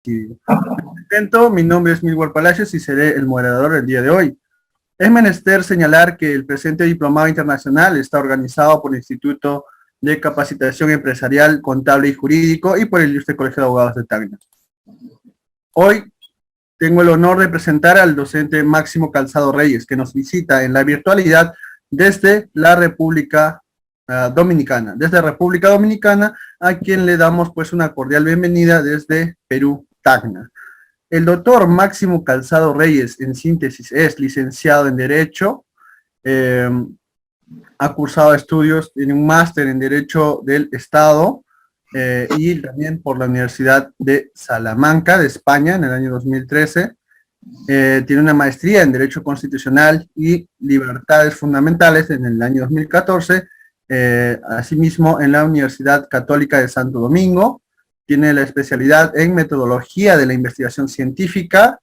feminicidio. Me presento, mi nombre es Milward Palacios y seré el moderador del día de hoy. Es menester señalar que el presente diplomado internacional está organizado por el Instituto de Capacitación Empresarial, Contable y Jurídico y por el Ilustre Colegio de Abogados de Tacna. Hoy tengo el honor de presentar al docente Máximo Calzado Reyes, que nos visita en la virtualidad desde la República Dominicana. Desde República Dominicana, a quien le damos pues una cordial bienvenida desde Perú, Tacna. El doctor Máximo Calzado Reyes, en síntesis, es licenciado en Derecho, ha cursado estudios, tiene un máster en Derecho del Estado y también por la Universidad de Salamanca, de España, en el año 2013. Tiene una maestría en Derecho Constitucional y Libertades Fundamentales en el año 2014, asimismo en la Universidad Católica de Santo Domingo. Tiene la especialidad en Metodología de la Investigación Científica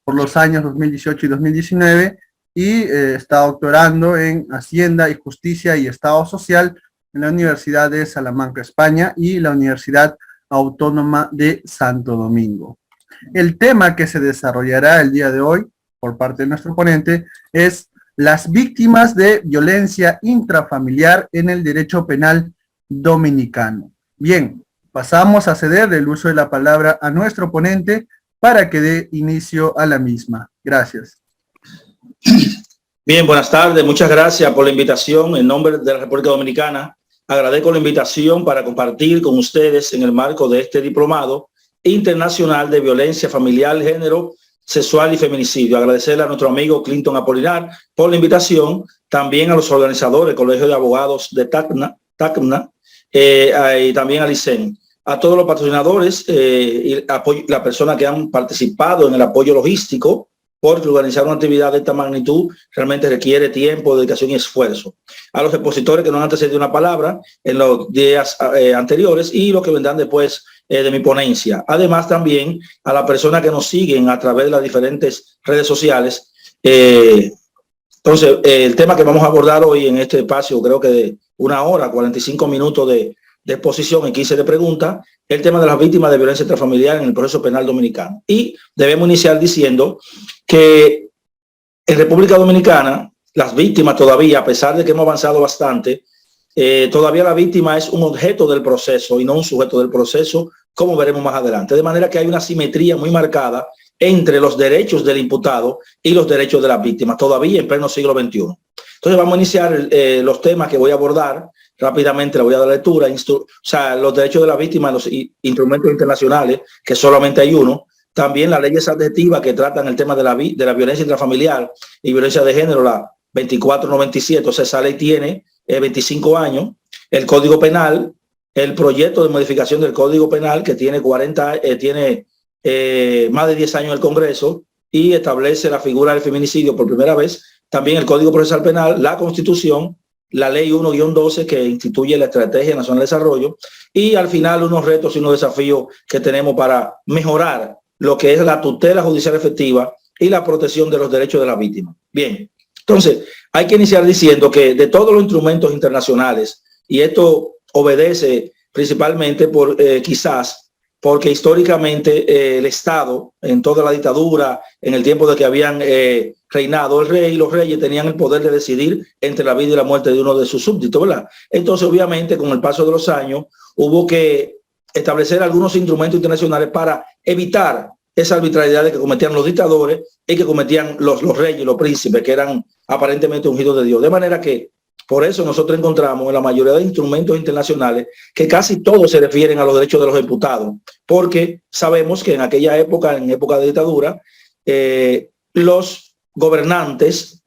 por los años 2018 y 2019 y está doctorando en Hacienda y Justicia y Estado Social en la Universidad de Salamanca, España y la Universidad Autónoma de Santo Domingo. El tema que se desarrollará el día de hoy por parte de nuestro ponente es las víctimas de violencia intrafamiliar en el derecho penal dominicano. Bien, pasamos a ceder el uso de la palabra a nuestro ponente para que dé inicio a la misma. Gracias. Bien, buenas tardes. Muchas gracias por la invitación. En nombre de la República Dominicana, agradezco la invitación para compartir con ustedes en el marco de este diplomado internacional de violencia familiar, género, sexual y feminicidio. Agradecerle a nuestro amigo Clinton Apolinar por la invitación, también a los organizadores del Colegio de Abogados de Tacna y también a Licen, a todos los patrocinadores y las personas que han participado en el apoyo logístico, porque organizar una actividad de esta magnitud realmente requiere tiempo, dedicación y esfuerzo. A los expositores que nos han antecedido una palabra en los días anteriores y los que vendrán después de mi ponencia. Además también a las personas que nos siguen a través de las diferentes redes sociales. Entonces, el tema que vamos a abordar hoy en este espacio, creo que de 1 hora, 45 minutos de exposición y 15 de preguntas, el tema de las víctimas de violencia intrafamiliar en el proceso penal dominicano. Y debemos iniciar diciendo que en República Dominicana, las víctimas todavía, a pesar de que hemos avanzado bastante, todavía la víctima es un objeto del proceso y no un sujeto del proceso, como veremos más adelante. De manera que hay una simetría muy marcada entre los derechos del imputado y los derechos de las víctimas, todavía en pleno siglo XXI. Entonces vamos a iniciar los temas que voy a abordar. Rápidamente le voy a dar lectura. Los derechos de las víctimas, los instrumentos internacionales, que solamente hay uno. También las leyes adjetivas que tratan el tema de la violencia intrafamiliar y violencia de género, la 2497. O sea, esa ley tiene 25 años. El Código Penal, el proyecto de modificación del Código Penal, que tiene más de 10 años en el Congreso y establece la figura del feminicidio por primera vez. También el Código Procesal Penal, la Constitución, la Ley 1-12 que instituye la Estrategia Nacional de Desarrollo y al final unos retos y unos desafíos que tenemos para mejorar lo que es la tutela judicial efectiva y la protección de los derechos de las víctimas. Bien, entonces hay que iniciar diciendo que de todos los instrumentos internacionales, y esto obedece principalmente porque históricamente el Estado, en toda la dictadura, en el tiempo de que habían reinado el rey y los reyes tenían el poder de decidir entre la vida y la muerte de uno de sus súbditos, ¿verdad? Entonces, obviamente, con el paso de los años, hubo que establecer algunos instrumentos internacionales para evitar esa arbitrariedad que cometían los dictadores y que cometían los reyes y los príncipes, que eran aparentemente ungidos de Dios. De manera que, por eso nosotros encontramos en la mayoría de instrumentos internacionales que casi todos se refieren a los derechos de los imputados, porque sabemos que en aquella época, en época de dictadura, los gobernantes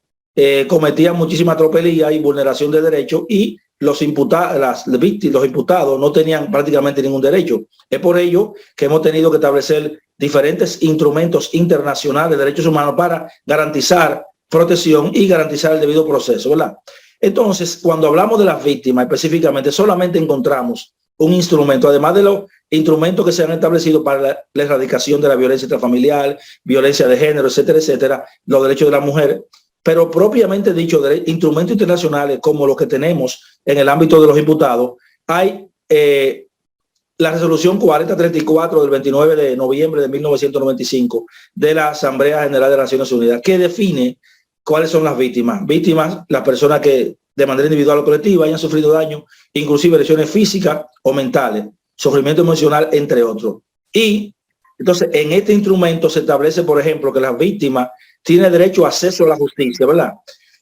cometían muchísima tropelía y vulneración de derechos y los imputados no tenían prácticamente ningún derecho. Es por ello que hemos tenido que establecer diferentes instrumentos internacionales de derechos humanos para garantizar protección y garantizar el debido proceso, ¿verdad? Entonces, cuando hablamos de las víctimas específicamente, solamente encontramos un instrumento, además de los instrumentos que se han establecido para la erradicación de la violencia intrafamiliar, violencia de género, etcétera, etcétera, los derechos de la mujer, pero propiamente dicho, de instrumentos internacionales como los que tenemos en el ámbito de los imputados, hay la resolución 4034 del 29 de noviembre de 1995 de la Asamblea General de Naciones Unidas, que define cuáles son las víctimas. Víctimas, las personas que de manera individual o colectiva hayan sufrido daño, inclusive lesiones físicas o mentales, sufrimiento emocional, entre otros. Y entonces en este instrumento se establece, por ejemplo, que las víctimas tienen derecho a acceso a la justicia, ¿verdad?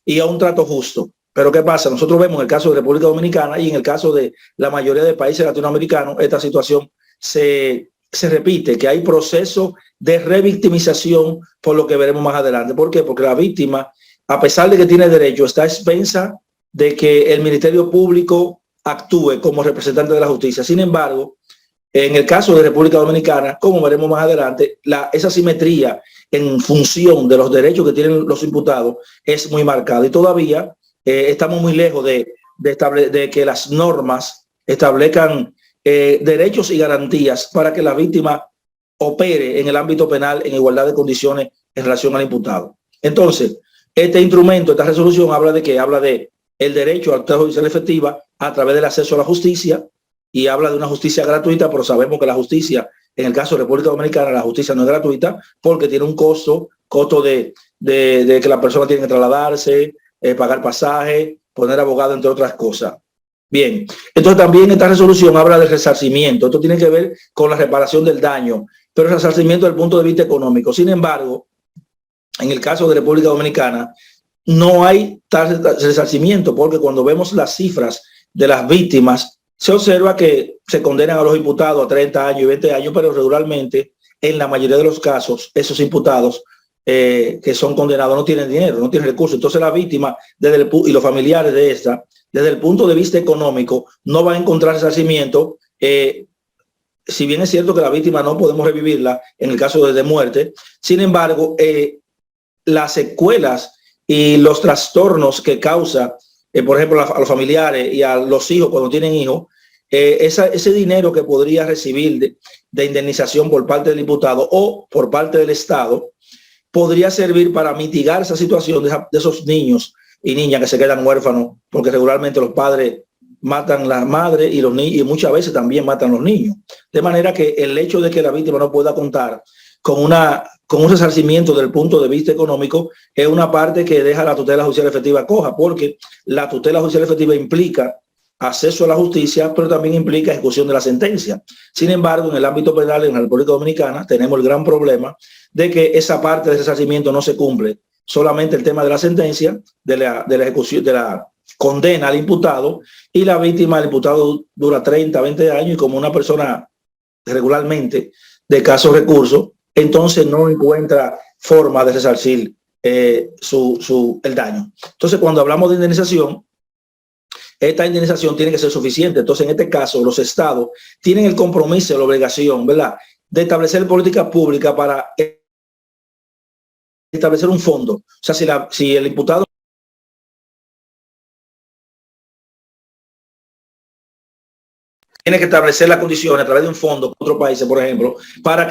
Y a un trato justo. Pero ¿qué pasa? Nosotros vemos en el caso de República Dominicana y en el caso de la mayoría de países latinoamericanos, esta situación se repite, que hay proceso de revictimización, por lo que veremos más adelante. ¿Por qué? Porque la víctima, a pesar de que tiene derecho, está a expensa de que el Ministerio Público actúe como representante de la justicia. Sin embargo, en el caso de República Dominicana, como veremos más adelante, esa simetría en función de los derechos que tienen los imputados es muy marcada y todavía estamos muy lejos de que las normas establezcan derechos y garantías para que la víctima opere en el ámbito penal en igualdad de condiciones en relación al imputado. Entonces, este instrumento, esta resolución habla de que habla de el derecho a la tutela judicial efectiva a través del acceso a la justicia y habla de una justicia gratuita, pero sabemos que la justicia, en el caso de República Dominicana, la justicia no es gratuita porque tiene un costo de que la persona tiene que trasladarse, pagar pasaje, poner abogado, entre otras cosas. Bien, entonces también esta resolución habla del resarcimiento. Esto tiene que ver con la reparación del daño, pero el resarcimiento desde el punto de vista económico. Sin embargo, en el caso de República Dominicana, no hay tal resarcimiento porque cuando vemos las cifras de las víctimas, se observa que se condenan a los imputados a 30 años y 20 años, pero regularmente, en la mayoría de los casos, esos imputados que son condenados no tienen dinero, no tienen recursos. Entonces la víctima y los familiares de esta, desde el punto de vista económico, no van a encontrar resarcimiento. Si bien es cierto que la víctima no podemos revivirla en el caso de muerte, sin embargo, las secuelas y los trastornos que causa, por ejemplo, a los familiares y a los hijos cuando tienen hijos, ese dinero que podría recibir de indemnización por parte del imputado o por parte del Estado, podría servir para mitigar esa situación de esos niños y niñas que se quedan huérfanos, porque regularmente los padres matan a la madre y los niños, y muchas veces también matan a los niños. De manera que el hecho de que la víctima no pueda contar con un resarcimiento del punto de vista económico es una parte que deja la tutela judicial efectiva coja, porque la tutela judicial efectiva implica acceso a la justicia, pero también implica ejecución de la sentencia. Sin embargo, en el ámbito penal en la República Dominicana tenemos el gran problema de que esa parte de resarcimiento no se cumple. Solamente el tema de la sentencia, de la ejecución, de la condena al imputado, y la víctima, el imputado dura 30, 20 años, y como una persona regularmente de escasos recursos, entonces no encuentra forma de resarcir el daño. Entonces, cuando hablamos de indemnización, esta indemnización tiene que ser suficiente. Entonces, en este caso, los estados tienen el compromiso, la obligación, ¿verdad?, de establecer políticas públicas para establecer un fondo. O sea, si el imputado tiene que establecer las condiciones a través de un fondo con otros países, por ejemplo, para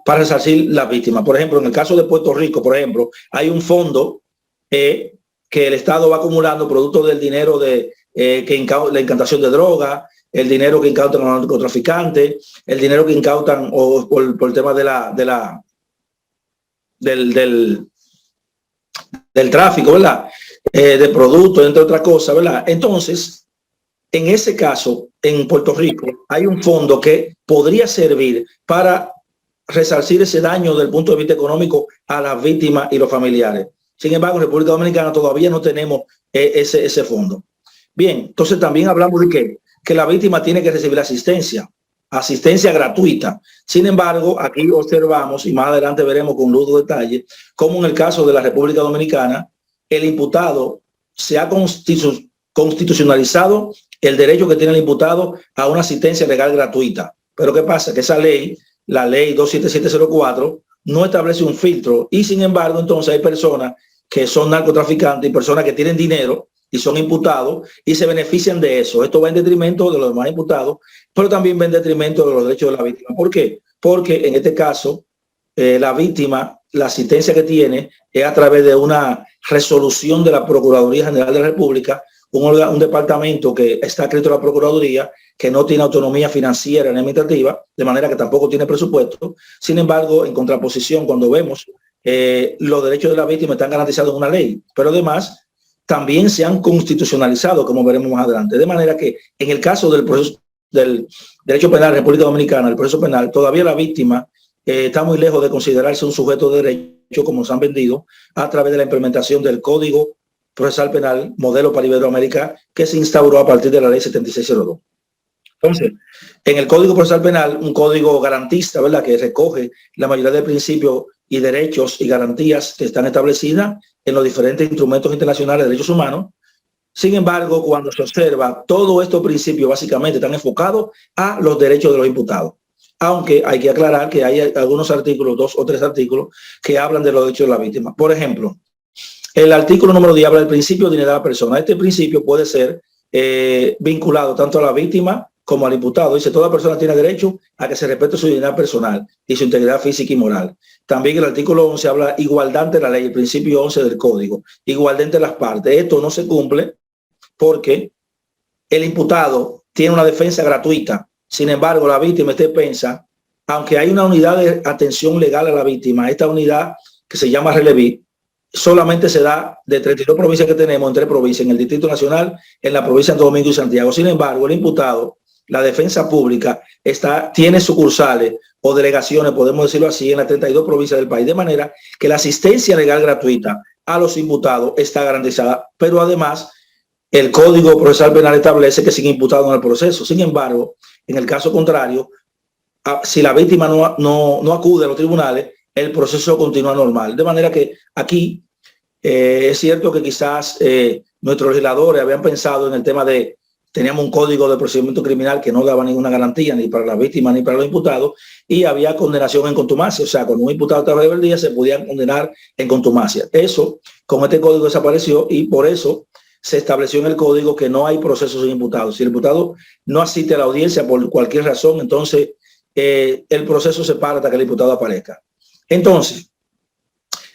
resarcir las víctimas. Por ejemplo, en el caso de Puerto Rico, por ejemplo, hay un fondo que el Estado va acumulando producto del dinero la incautación de droga, el dinero que incautan a los narcotraficantes, el dinero que incautan por el tema del tráfico, ¿verdad?, de productos, entre otras cosas, ¿verdad? Entonces, en ese caso, en Puerto Rico, hay un fondo que podría servir para resarcir ese daño desde el punto de vista económico a las víctimas y los familiares. Sin embargo, en República Dominicana todavía no tenemos ese fondo. Bien, entonces también hablamos de que la víctima tiene que recibir asistencia gratuita. Sin embargo, aquí observamos, y más adelante veremos con luz de detalle, cómo en el caso de la República Dominicana, el imputado se ha constitucionalizado el derecho que tiene el imputado a una asistencia legal gratuita. Pero ¿qué pasa? Que esa ley, la ley 27704, no establece un filtro, y sin embargo, entonces hay personas que son narcotraficantes y personas que tienen dinero y son imputados y se benefician de eso. Esto va en detrimento de los demás imputados, pero también va en detrimento de los derechos de la víctima. ¿Por qué? Porque en este caso, la víctima, la asistencia que tiene es a través de una resolución de la Procuraduría General de la República un departamento que está adscrito a la Procuraduría, que no tiene autonomía financiera ni administrativa, de manera que tampoco tiene presupuesto. Sin embargo, en contraposición, cuando vemos los derechos de la víctima están garantizados en una ley, pero además también se han constitucionalizado, como veremos más adelante. De manera que en el caso del proceso del derecho penal de República Dominicana, el proceso penal, todavía la víctima está muy lejos de considerarse un sujeto de derecho, como se han vendido, a través de la implementación del Código Procesal Penal, modelo para Iberoamérica, que se instauró a partir de la ley 7602. Entonces, en el Código Procesal Penal, un código garantista, ¿verdad?, que recoge la mayoría de principios y derechos y garantías que están establecidas en los diferentes instrumentos internacionales de derechos humanos. Sin embargo, cuando se observa, todos estos principios básicamente están enfocados a los derechos de los imputados. Aunque hay que aclarar que hay algunos artículos, 2 o 3 artículos, que hablan de los derechos de la víctima. Por ejemplo, el artículo número 10 habla del principio de dignidad de la persona. Este principio puede ser vinculado tanto a la víctima como al imputado. Dice, toda persona tiene derecho a que se respete su dignidad personal y su integridad física y moral. También el artículo 11 habla de igualdad ante la ley, el principio 11 del código, igualdad entre las partes. Esto no se cumple porque el imputado tiene una defensa gratuita. Sin embargo, la víctima piensa, aunque hay una unidad de atención legal a la víctima, esta unidad que se llama Releví, solamente se da de 32 provincias que tenemos, en 3 provincias, en el Distrito Nacional, en la provincia de Santo Domingo y Santiago. Sin embargo, el imputado, la defensa pública, tiene sucursales o delegaciones, podemos decirlo así, en las 32 provincias del país, de manera que la asistencia legal gratuita a los imputados está garantizada, pero además el Código Procesal Penal establece que sigue imputado en el proceso. Sin embargo, en el caso contrario, si la víctima no acude a los tribunales, el proceso continúa normal. De manera que aquí es cierto que quizás nuestros legisladores habían pensado en el tema de, teníamos un código de procedimiento criminal que no daba ninguna garantía ni para la víctima ni para los imputados, y había condenación en contumacia. O sea, cuando un imputado estaba de rebeldía se podía condenar en contumacia. Eso con este código desapareció, y por eso se estableció en el código que no hay procesos sin imputados. Si el imputado no asiste a la audiencia por cualquier razón, entonces el proceso se para hasta que el imputado aparezca. Entonces,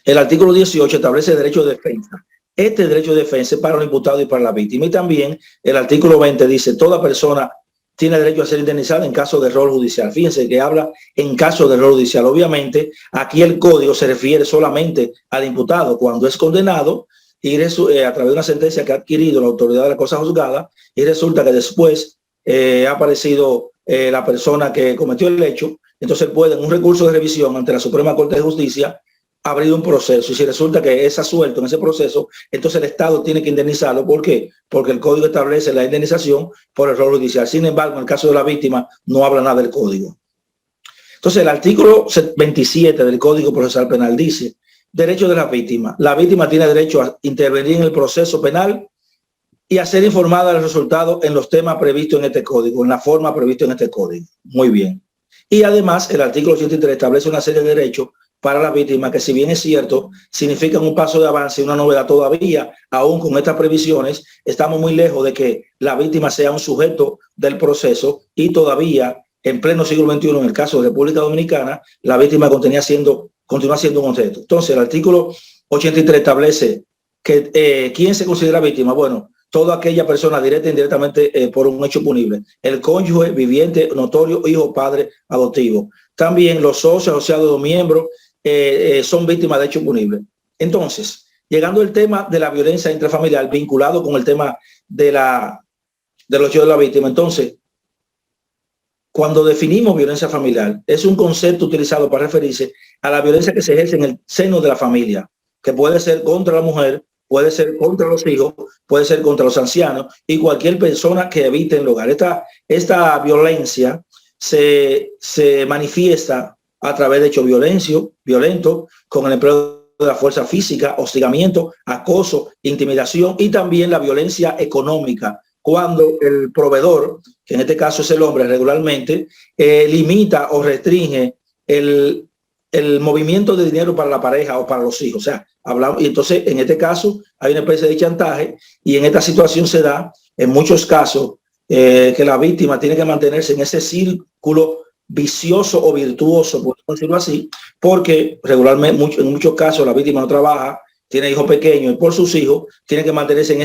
el artículo 18 establece el derecho de defensa. Este derecho de defensa es para los imputados y para la víctima. Y también el artículo 20 dice, toda persona tiene derecho a ser indemnizada en caso de error judicial. Fíjense que habla en caso de error judicial. Obviamente, aquí el código se refiere solamente al imputado cuando es condenado y a través de una sentencia que ha adquirido la autoridad de la cosa juzgada, y resulta que después ha aparecido la persona que cometió el hecho. Entonces puede, en un recurso de revisión ante la Suprema Corte de Justicia, abrir un proceso, y si resulta que es absuelto en ese proceso, entonces el Estado tiene que indemnizarlo. ¿Por qué? Porque el código establece la indemnización por error judicial. Sin embargo, en el caso de la víctima no habla nada del código. Entonces el artículo 27 del Código Procesal Penal dice, derecho de la víctima. La víctima tiene derecho a intervenir en el proceso penal y a ser informada del resultado en los temas previstos en este código, en la forma prevista en este código. Muy bien. Y además el artículo 83 establece una serie de derechos para la víctima que, si bien es cierto, significan un paso de avance y una novedad todavía, aún con estas previsiones, estamos muy lejos de que la víctima sea un sujeto del proceso, y todavía en pleno siglo XXI, en el caso de República Dominicana, la víctima continúa siendo un objeto. Entonces el artículo 83 establece que ¿quién se considera víctima? Bueno, toda aquella persona directa e indirectamente por un hecho punible. El cónyuge, viviente, notorio, hijo, padre, adoptivo. También los socios, asociados o miembros son víctimas de hecho punible. Entonces, llegando al tema de la violencia intrafamiliar, vinculado con el tema de los hechos de la víctima. Entonces, cuando definimos violencia familiar, es un concepto utilizado para referirse a la violencia que se ejerce en el seno de la familia, que puede ser contra la mujer, puede ser contra los hijos, puede ser contra los ancianos y cualquier persona que habite en el hogar. Esta violencia se manifiesta a través de hechos violentos, con el empleo de la fuerza física, hostigamiento, acoso, intimidación, y también la violencia económica, cuando el proveedor, que en este caso es el hombre regularmente, limita o restringe el movimiento de dinero para la pareja o para los hijos. O sea, hablamos, y entonces en este caso hay una especie de chantaje, y en esta situación se da en muchos casos que la víctima tiene que mantenerse en ese círculo vicioso o virtuoso, podemos decirlo así, porque regularmente en muchos casos la víctima no trabaja, tiene hijos pequeños y por sus hijos tiene que mantenerse en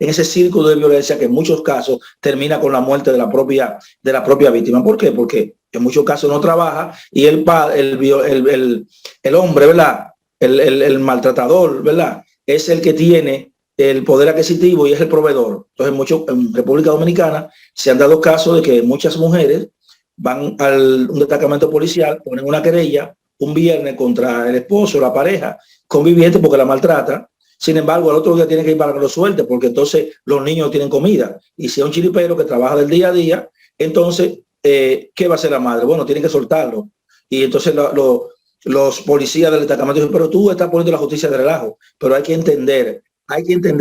ese círculo de violencia que en muchos casos termina con la muerte de la propia víctima. ¿Por qué? Porque en muchos casos no trabaja y el hombre, ¿verdad? El maltratador, ¿verdad? Es el que tiene el poder adquisitivo y es el proveedor. Entonces, en República Dominicana se han dado casos de que muchas mujeres van a un destacamento policial, ponen una querella un viernes contra el esposo, la pareja conviviente porque la maltrata. Sin embargo, al otro día tienen que ir para que lo suelte porque entonces los niños tienen comida. Y si es un chiripero que trabaja del día a día, entonces, ¿qué va a hacer la madre? Bueno, tienen que soltarlo. Y entonces los policías del destacamento dicen, pero tú estás poniendo la justicia de relajo. Pero hay que entender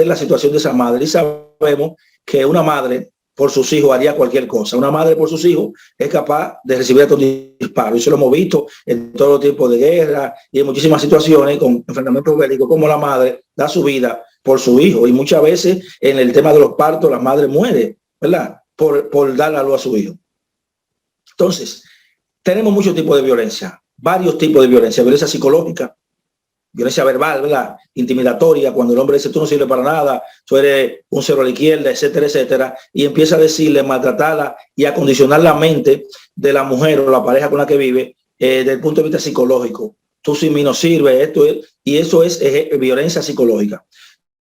la situación de esa madre. Y sabemos que una madre por sus hijos haría cualquier cosa. Una madre por sus hijos es capaz de recibir estos disparos. Eso lo hemos visto en todo tipo de guerra y en muchísimas situaciones con enfrentamientos bélicos, como la madre da su vida por su hijo. Y muchas veces en el tema de los partos, la madre muere, ¿verdad? Por dar a luz a su hijo. Entonces, tenemos muchos tipos de violencia, varios tipos de violencia: violencia psicológica, violencia verbal, ¿verdad? Intimidatoria, cuando el hombre dice tú no sirves para nada, tú eres un cero a la izquierda, etcétera, etcétera, y empieza a decirle, maltratarla y a condicionar la mente de la mujer o la pareja con la que vive desde el punto de vista psicológico. Tú sin mí no sirves, y eso es violencia psicológica.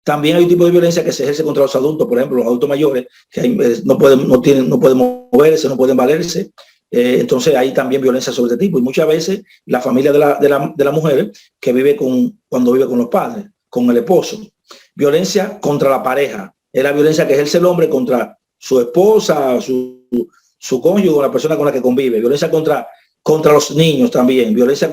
También hay un tipo de violencia que se ejerce contra los adultos, por ejemplo, los adultos mayores, que no pueden moverse, no pueden valerse. Entonces hay también violencia sobre este tipo, y muchas veces la familia de la mujer que vive cuando vive con los padres, con el esposo. Violencia contra la pareja es la violencia que ejerce el hombre contra su esposa, su cónyuge, la persona con la que convive. Violencia contra los niños también, violencia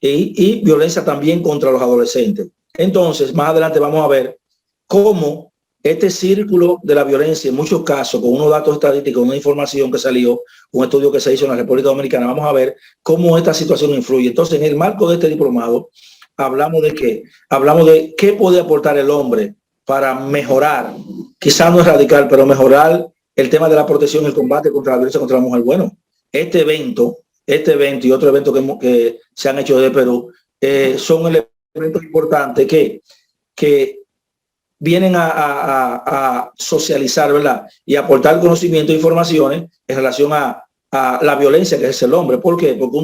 y violencia también contra los adolescentes. Entonces, más adelante vamos a ver cómo este círculo de la violencia, en muchos casos, con unos datos estadísticos, una información que salió, un estudio que se hizo en la República Dominicana, vamos a ver cómo esta situación influye. Entonces, en el marco de este diplomado, hablamos de qué. Hablamos de qué puede aportar el hombre para mejorar, quizás no es radical, pero mejorar el tema de la protección y el combate contra la violencia contra la mujer. Bueno, este evento y otro evento que se han hecho desde Perú son elementos importantes que vienen a socializar, ¿verdad? Y aportar conocimiento e informaciones en relación a la violencia que es el hombre. ¿Por qué? Porque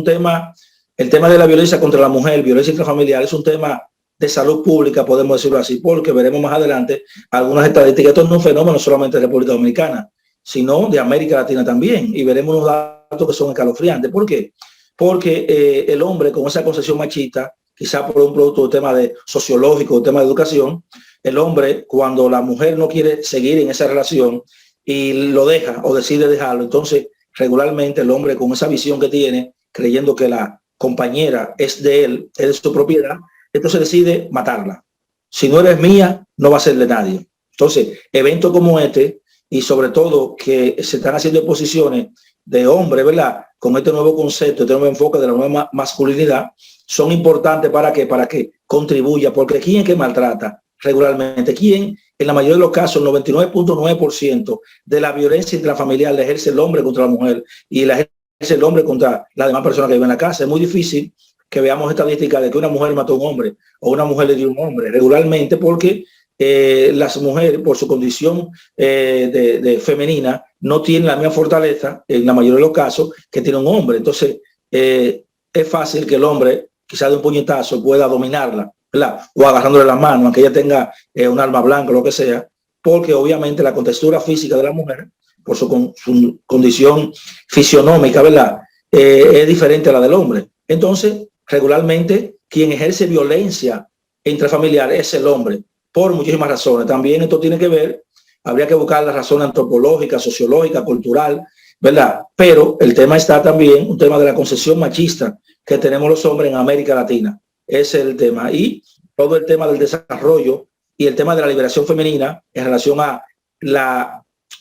el tema de la violencia contra la mujer, violencia intrafamiliar, es un tema de salud pública, podemos decirlo así, porque veremos más adelante algunas estadísticas. Esto no es un fenómeno solamente de República Dominicana, sino de América Latina también. Y veremos unos datos que son escalofriantes. ¿Por qué? Porque el hombre con esa concepción machista, quizá por un producto de tema sociológico, tema de educación, el hombre, cuando la mujer no quiere seguir en esa relación y lo deja o decide dejarlo, entonces regularmente el hombre con esa visión que tiene, creyendo que la compañera es de él, es de su propiedad, entonces decide matarla. Si no eres mía, no va a ser de nadie. Entonces, eventos como este, y sobre todo que se están haciendo exposiciones de hombres, ¿verdad? Con este nuevo concepto, este nuevo enfoque de la nueva masculinidad, son importantes para que contribuya, porque ¿quién es que maltrata regularmente? ¿Quién? En la mayoría de los casos, el 99.9% de la violencia intrafamiliar la ejerce el hombre contra la mujer y la ejerce el hombre contra las demás personas que viven en la casa. Es muy difícil que veamos estadísticas de que una mujer mató a un hombre o una mujer le dio a un hombre regularmente, porque las mujeres, por su condición de femenina, no tienen la misma fortaleza en la mayoría de los casos que tiene un hombre. Entonces, es fácil que el hombre, quizás de un puñetazo, pueda dominarla, ¿verdad? O agarrándole las manos, aunque ella tenga un arma blanca o lo que sea, porque obviamente la contextura física de la mujer, por su condición fisionómica, ¿verdad? Es diferente a la del hombre. Entonces, regularmente, quien ejerce violencia intrafamiliar es el hombre, por muchísimas razones. También esto tiene que ver, habría que buscar la razón antropológica, sociológica, cultural, ¿verdad? Pero el tema está también, un tema de la concepción machista que tenemos los hombres en América Latina. Ese es el tema. Y todo el tema del desarrollo y el tema de la liberación femenina en relación a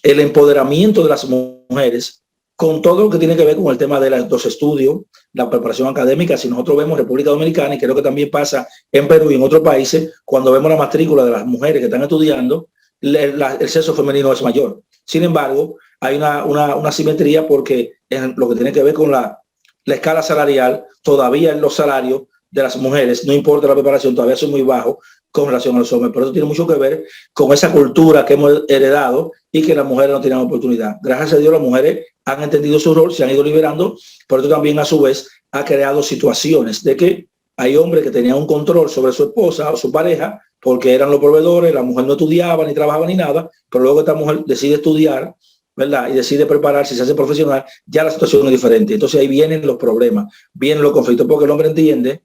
el empoderamiento de las mujeres, con todo lo que tiene que ver con el tema de los estudios, la preparación académica. Si nosotros vemos República Dominicana, y creo que también pasa en Perú y en otros países, cuando vemos la matrícula de las mujeres que están estudiando, el sexo femenino es mayor. Sin embargo, hay una simetría, porque en lo que tiene que ver con la escala salarial, todavía en los salarios de las mujeres, no importa la preparación, todavía son muy bajos con relación a los hombres. Pero eso tiene mucho que ver con esa cultura que hemos heredado y que las mujeres no tienen oportunidad. Gracias a Dios las mujeres han entendido su rol, se han ido liberando, pero esto también a su vez ha creado situaciones de que hay hombres que tenían un control sobre su esposa o su pareja porque eran los proveedores, la mujer no estudiaba ni trabajaba ni nada, pero luego esta mujer decide estudiar, ¿verdad? Y decide prepararse, se hace profesional, ya la situación es diferente. Entonces ahí vienen los problemas, vienen los conflictos, porque el hombre entiende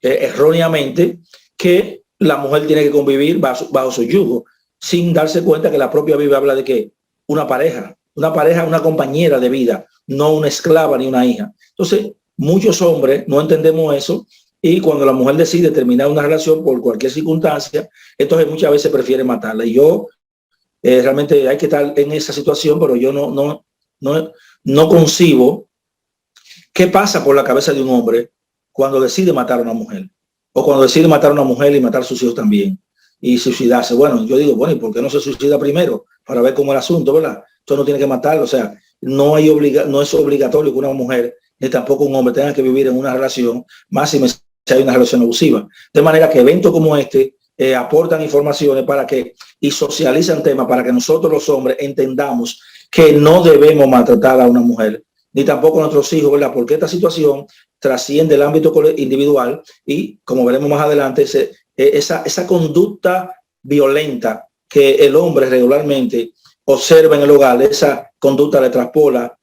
erróneamente que la mujer tiene que convivir bajo su yugo, sin darse cuenta que la propia Biblia habla de que una pareja, una compañera de vida, no una esclava ni una hija. Entonces, muchos hombres no entendemos eso y cuando la mujer decide terminar una relación por cualquier circunstancia, entonces muchas veces prefiere matarla. Y yo realmente hay que estar en esa situación, pero yo no concibo qué pasa por la cabeza de un hombre cuando decide matar a una mujer o cuando decide matar a una mujer y matar a sus hijos también y suicidarse. Bueno, yo digo, bueno, ¿y por qué no se suicida primero? Para ver cómo es el asunto, ¿verdad? Entonces no tiene que matarlo. O sea, no es obligatorio que una mujer ni tampoco un hombre tenga que vivir en una relación, más si hay una relación abusiva. De manera que eventos como este aportan informaciones para que y socializan temas para que nosotros los hombres entendamos que no debemos maltratar a una mujer, ni tampoco a nuestros hijos, ¿verdad? Porque esta situación trasciende el ámbito individual y, como veremos más adelante, esa conducta violenta que el hombre regularmente observa en el hogar, esa conducta le traspola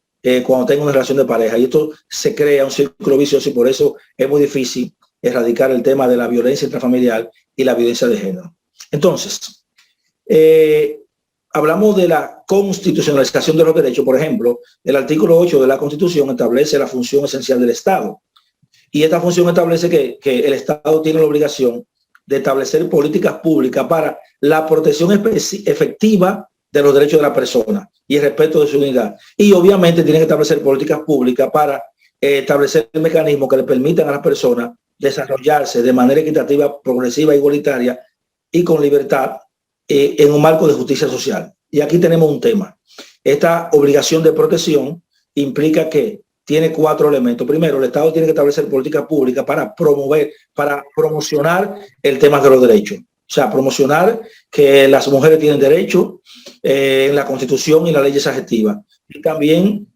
cuando tenga una relación de pareja. Y esto se crea un círculo vicioso y por eso es muy difícil erradicar el tema de la violencia intrafamiliar y la violencia de género. Entonces, hablamos de la constitucionalización de los derechos. Por ejemplo, el artículo 8 de la Constitución establece la función esencial del Estado. Y esta función establece que el Estado tiene la obligación de establecer políticas públicas para la protección efectiva de los derechos de la persona y el respeto de su dignidad. Y obviamente tiene que establecer políticas públicas para establecer mecanismos que le permitan a las personas desarrollarse de manera equitativa, progresiva, igualitaria y con libertad en un marco de justicia social. Y aquí tenemos un tema. Esta obligación de protección implica que tiene 4 elementos. Primero, el Estado tiene que establecer políticas públicas para promocionar el tema de los derechos. O sea, promocionar que las mujeres tienen derecho en la Constitución y las leyes adjetivas. Y también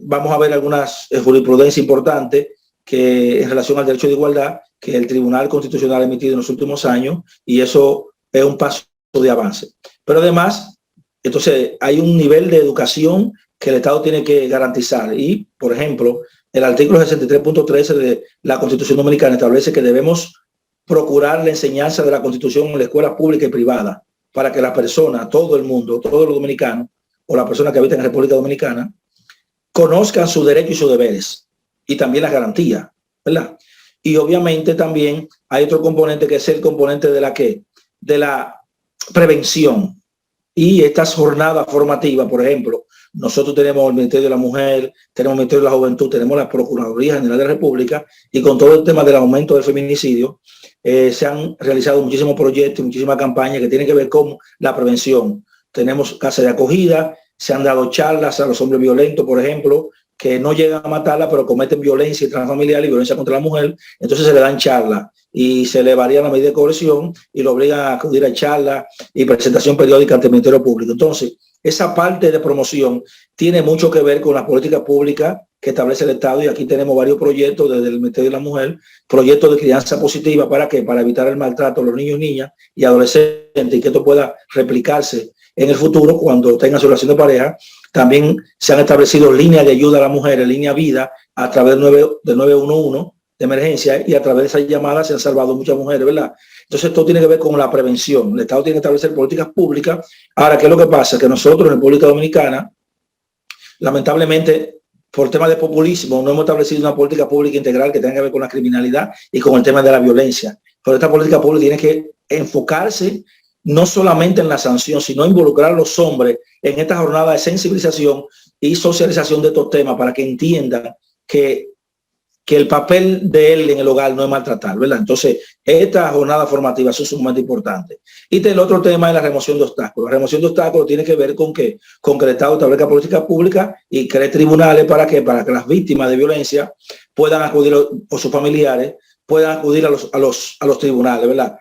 vamos a ver algunas jurisprudencias importantes que en relación al derecho de igualdad que el Tribunal Constitucional ha emitido en los últimos años, y eso es un paso de avance. Pero además, entonces hay un nivel de educación que el Estado tiene que garantizar. Y, por ejemplo, el artículo 63.13 de la Constitución Dominicana establece que debemos procurar la enseñanza de la Constitución en la escuela pública y privada para que la persona, todo el mundo, todos los dominicanos o las personas que habitan en la República Dominicana conozcan sus derechos y sus deberes y también las garantías, ¿verdad? Y obviamente también hay otro componente que es el componente de la prevención. Y estas jornadas formativas, por ejemplo, nosotros tenemos el Ministerio de la Mujer, tenemos el Ministerio de la Juventud, tenemos la Procuraduría General de la República, y con todo el tema del aumento del feminicidio, se han realizado muchísimos proyectos, muchísimas campañas que tienen que ver con la prevención. Tenemos casas de acogida, se han dado charlas a los hombres violentos, por ejemplo, que no llegan a matarla, pero cometen violencia intrafamiliar y violencia contra la mujer. Entonces se le dan charlas y se le varía la medida de coerción y lo obligan a acudir a charlas y presentación periódica ante el Ministerio Público. Entonces, esa parte de promoción tiene mucho que ver con la política pública que establece el Estado, y aquí tenemos varios proyectos desde el Ministerio de la Mujer, proyectos de crianza positiva. ¿Para qué? Para evitar el maltrato a los niños, niñas y adolescentes, y que esto pueda replicarse en el futuro cuando tengan su relación de pareja. También se han establecido líneas de ayuda a la mujer, línea vida, a través del 911 de emergencia, y a través de esas llamadas se han salvado muchas mujeres, ¿verdad? Entonces esto tiene que ver con la prevención. El Estado tiene que establecer políticas públicas. Ahora, ¿qué es lo que pasa? Que nosotros en República Dominicana, lamentablemente, por temas de populismo, no hemos establecido una política pública integral que tenga que ver con la criminalidad y con el tema de la violencia. Pero esta política pública tiene que enfocarse no solamente en la sanción, sino involucrar a los hombres en esta jornada de sensibilización y socialización de estos temas para que entiendan que el papel de él en el hogar no es maltratar, ¿verdad? Entonces, esta jornada formativa es sumamente importante. Y el otro tema es la remoción de obstáculos. La remoción de obstáculos tiene que ver con que el Estado establezca políticas públicas y cree tribunales. ¿Para qué? Para que las víctimas de violencia puedan acudir, o sus familiares puedan acudir a los tribunales, ¿verdad?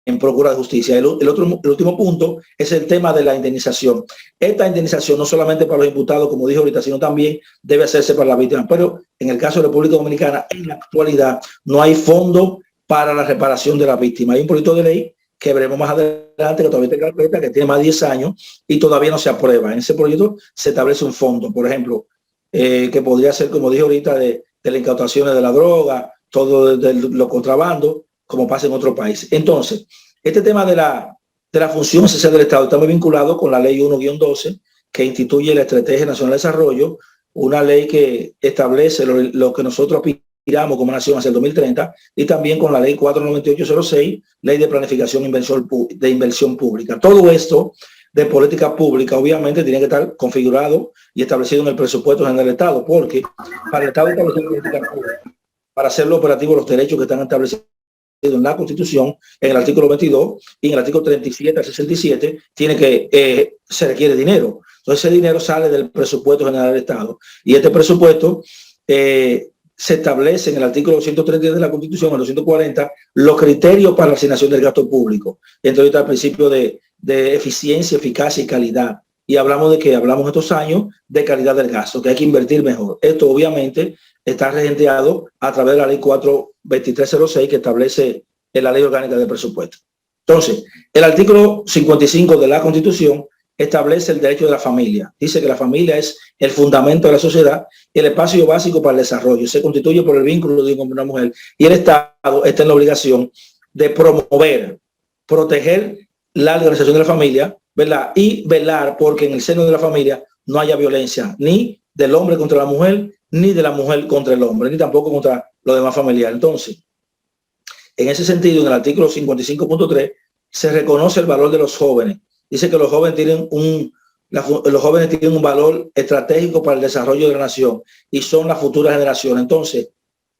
en procura de justicia. El último punto es el tema de la indemnización. Esta indemnización no solamente para los imputados, como dije ahorita, sino también debe hacerse para las víctimas. Pero en el caso de República Dominicana, en la actualidad, no hay fondo para la reparación de las víctimas. Hay un proyecto de ley que veremos más adelante, que todavía está en carpeta, que tiene más de 10 años y todavía no se aprueba. En ese proyecto se establece un fondo, por ejemplo, que podría ser, como dije ahorita, de las incautaciones de la droga, todo de los contrabandos, como pasa en otros países. Entonces, este tema de la función esencial del Estado está muy vinculado con la ley 1-12, que instituye la Estrategia Nacional de Desarrollo, una ley que establece lo que nosotros aspiramos como nación hacia el 2030, y también con la ley 49806, ley de planificación de inversión pública. Todo esto de política pública obviamente tiene que estar configurado y establecido en el presupuesto general del Estado, porque para el Estado establecer política pública, para hacerlo operativo los derechos que están establecidos en la Constitución, en el artículo 22 y en el artículo 37 al 67, se requiere dinero. Entonces ese dinero sale del presupuesto general del Estado, y este presupuesto se establece en el artículo 130 de la Constitución, en el 240, los criterios para la asignación del gasto público. Entonces está el principio de eficiencia, eficacia y calidad. Y hablamos de que hablamos estos años de calidad del gasto, que hay que invertir mejor. Esto obviamente está regenteado a través de la ley 42306, que establece la ley orgánica del presupuesto. Entonces, el artículo 55 de la Constitución establece el derecho de la familia. Dice que la familia es el fundamento de la sociedad y el espacio básico para el desarrollo. Se constituye por el vínculo de un hombre y una mujer, y el Estado está en la obligación de promover, proteger la organización de la familia, ¿verdad? Y velar porque en el seno de la familia no haya violencia, ni del hombre contra la mujer, ni de la mujer contra el hombre, ni tampoco contra los demás familiares. Entonces, en ese sentido, en el artículo 55.3 se reconoce el valor de los jóvenes. Dice que los jóvenes tienen un valor estratégico para el desarrollo de la nación y son las futuras generaciones. Entonces,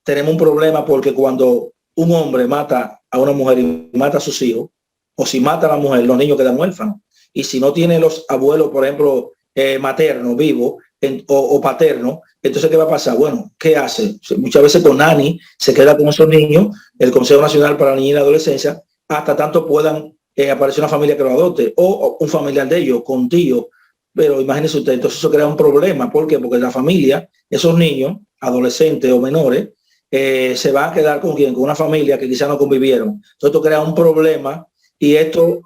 tenemos un problema porque cuando un hombre mata a una mujer y mata a sus hijos, o si mata a la mujer, los niños quedan huérfanos. Y si no tiene los abuelos, por ejemplo, maternos vivos o paternos, entonces ¿qué va a pasar? Bueno, ¿qué hace? Muchas veces con Nani se queda con esos niños, el Consejo Nacional para la Niñez y la Adolescencia, hasta tanto puedan aparecer una familia que lo adopte, o un familiar de ellos, con tío. Pero imagínense usted, entonces eso crea un problema. ¿Por qué? Porque la familia, esos niños, adolescentes o menores, se van a quedar con quién, con una familia que quizás no convivieron. Entonces esto crea un problema, y esto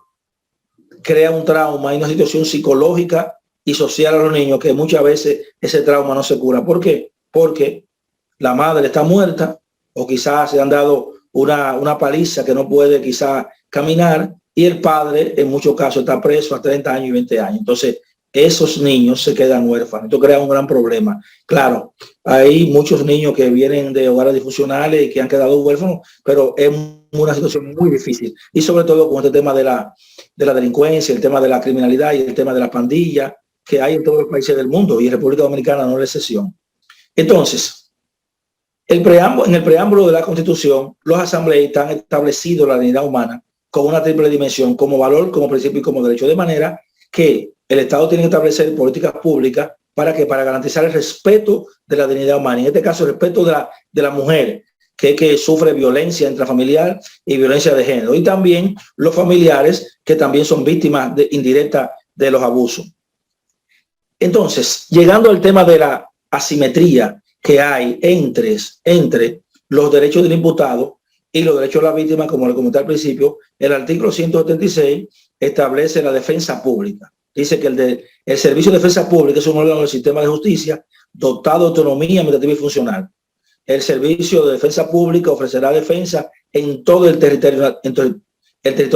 crea un trauma y una situación psicológica y social a los niños, que muchas veces ese trauma no se cura. ¿Por qué? Porque la madre está muerta, o quizás se han dado una paliza que no puede quizás caminar, y el padre en muchos casos está preso a 30 años y 20 años. Entonces esos niños se quedan huérfanos. Esto crea un gran problema. Claro, hay muchos niños que vienen de hogares disfuncionales y que han quedado huérfanos, pero es una situación muy difícil. Y sobre todo con este tema de la delincuencia, el tema de la criminalidad y el tema de la pandilla que hay en todos los países del mundo, y en República Dominicana no es excepción. Entonces, en el preámbulo de la Constitución, los asambleístas han establecido la dignidad humana con una triple dimensión, como valor, como principio y como derecho, de manera que el Estado tiene que establecer políticas públicas para garantizar el respeto de la dignidad humana. En este caso, el respeto de la mujer que sufre violencia intrafamiliar y violencia de género, y también los familiares que también son víctimas indirectas de los abusos. Entonces, llegando al tema de la asimetría que hay entre los derechos del imputado y los derechos de la víctima, como le comenté al principio, el artículo 176 establece la defensa pública. Dice que el Servicio de Defensa Pública es un órgano del sistema de justicia dotado de autonomía administrativa y funcional. El Servicio de Defensa Pública ofrecerá defensa en todo el territorio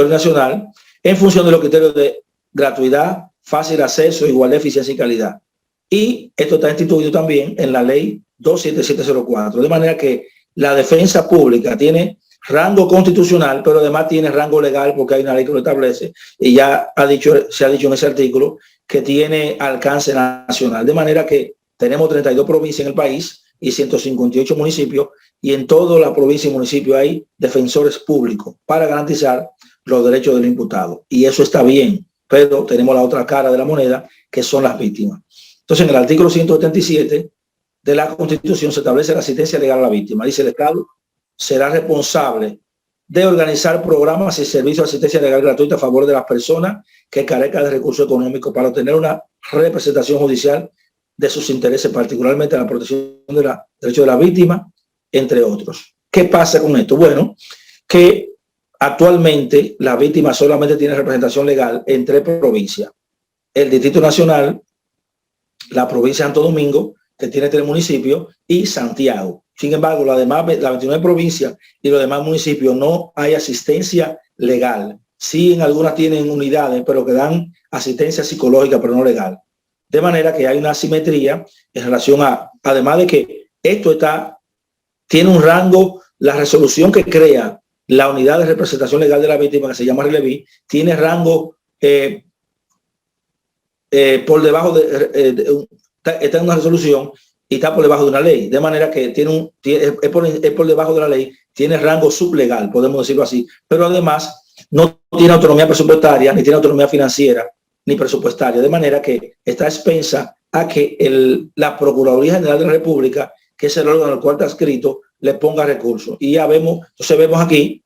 nacional en función de los criterios de gratuidad, fácil acceso, igualdad, eficiencia y calidad. Y esto está instituido también en la ley 27704. De manera que la defensa pública tiene rango constitucional, pero además tiene rango legal, porque hay una ley que lo establece, y ya se ha dicho en ese artículo que tiene alcance nacional. De manera que tenemos 32 provincias en el país y 158 municipios, y en toda la provincia y municipio hay defensores públicos para garantizar los derechos del imputado. Y eso está bien, pero tenemos la otra cara de la moneda, que son las víctimas. Entonces, en el artículo 177 de la Constitución se establece la asistencia legal a la víctima. Dice: el Estado será responsable de organizar programas y servicios de asistencia legal gratuita a favor de las personas que carezcan de recursos económicos para obtener una representación judicial de sus intereses, particularmente la protección de los derechos de la víctima, entre otros. ¿Qué pasa con esto? Bueno, que actualmente la víctima solamente tiene representación legal en 3 provincias. El Distrito Nacional, la provincia de Santo Domingo, que tiene 3 municipios, y Santiago. Sin embargo, las 29 provincias y los demás municipios no hay asistencia legal. Sí, en algunas tienen unidades, pero que dan asistencia psicológica, pero no legal. De manera que hay una asimetría en relación a, además de que esto tiene un rango, la resolución que crea la unidad de representación legal de la víctima, que se llama RELEVI, tiene rango por debajo está en una resolución y está por debajo de una ley, de manera que es por debajo de la ley, tiene rango sublegal, podemos decirlo así, pero además no tiene autonomía presupuestaria, ni tiene autonomía financiera, ni presupuestaria, de manera que está expensa a que la Procuraduría General de la República, que es el órgano al cual está adscrito, le ponga recursos. Y ya vemos aquí,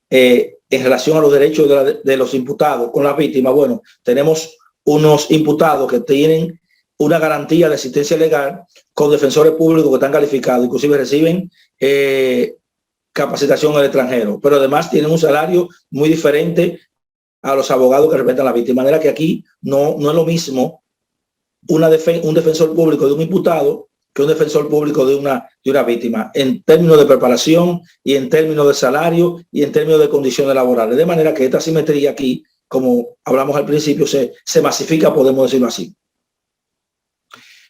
en relación a los derechos de los imputados con las víctimas, bueno, tenemos unos imputados que tienen una garantía de asistencia legal con defensores públicos que están calificados, inclusive reciben capacitación al extranjero, pero además tienen un salario muy diferente a los abogados que representan a la víctima. De manera que aquí no es lo mismo un defensor público de un imputado que un defensor público de una víctima, en términos de preparación y en términos de salario y en términos de condiciones laborales. De manera que esta asimetría aquí, como hablamos al principio, se masifica, podemos decirlo así.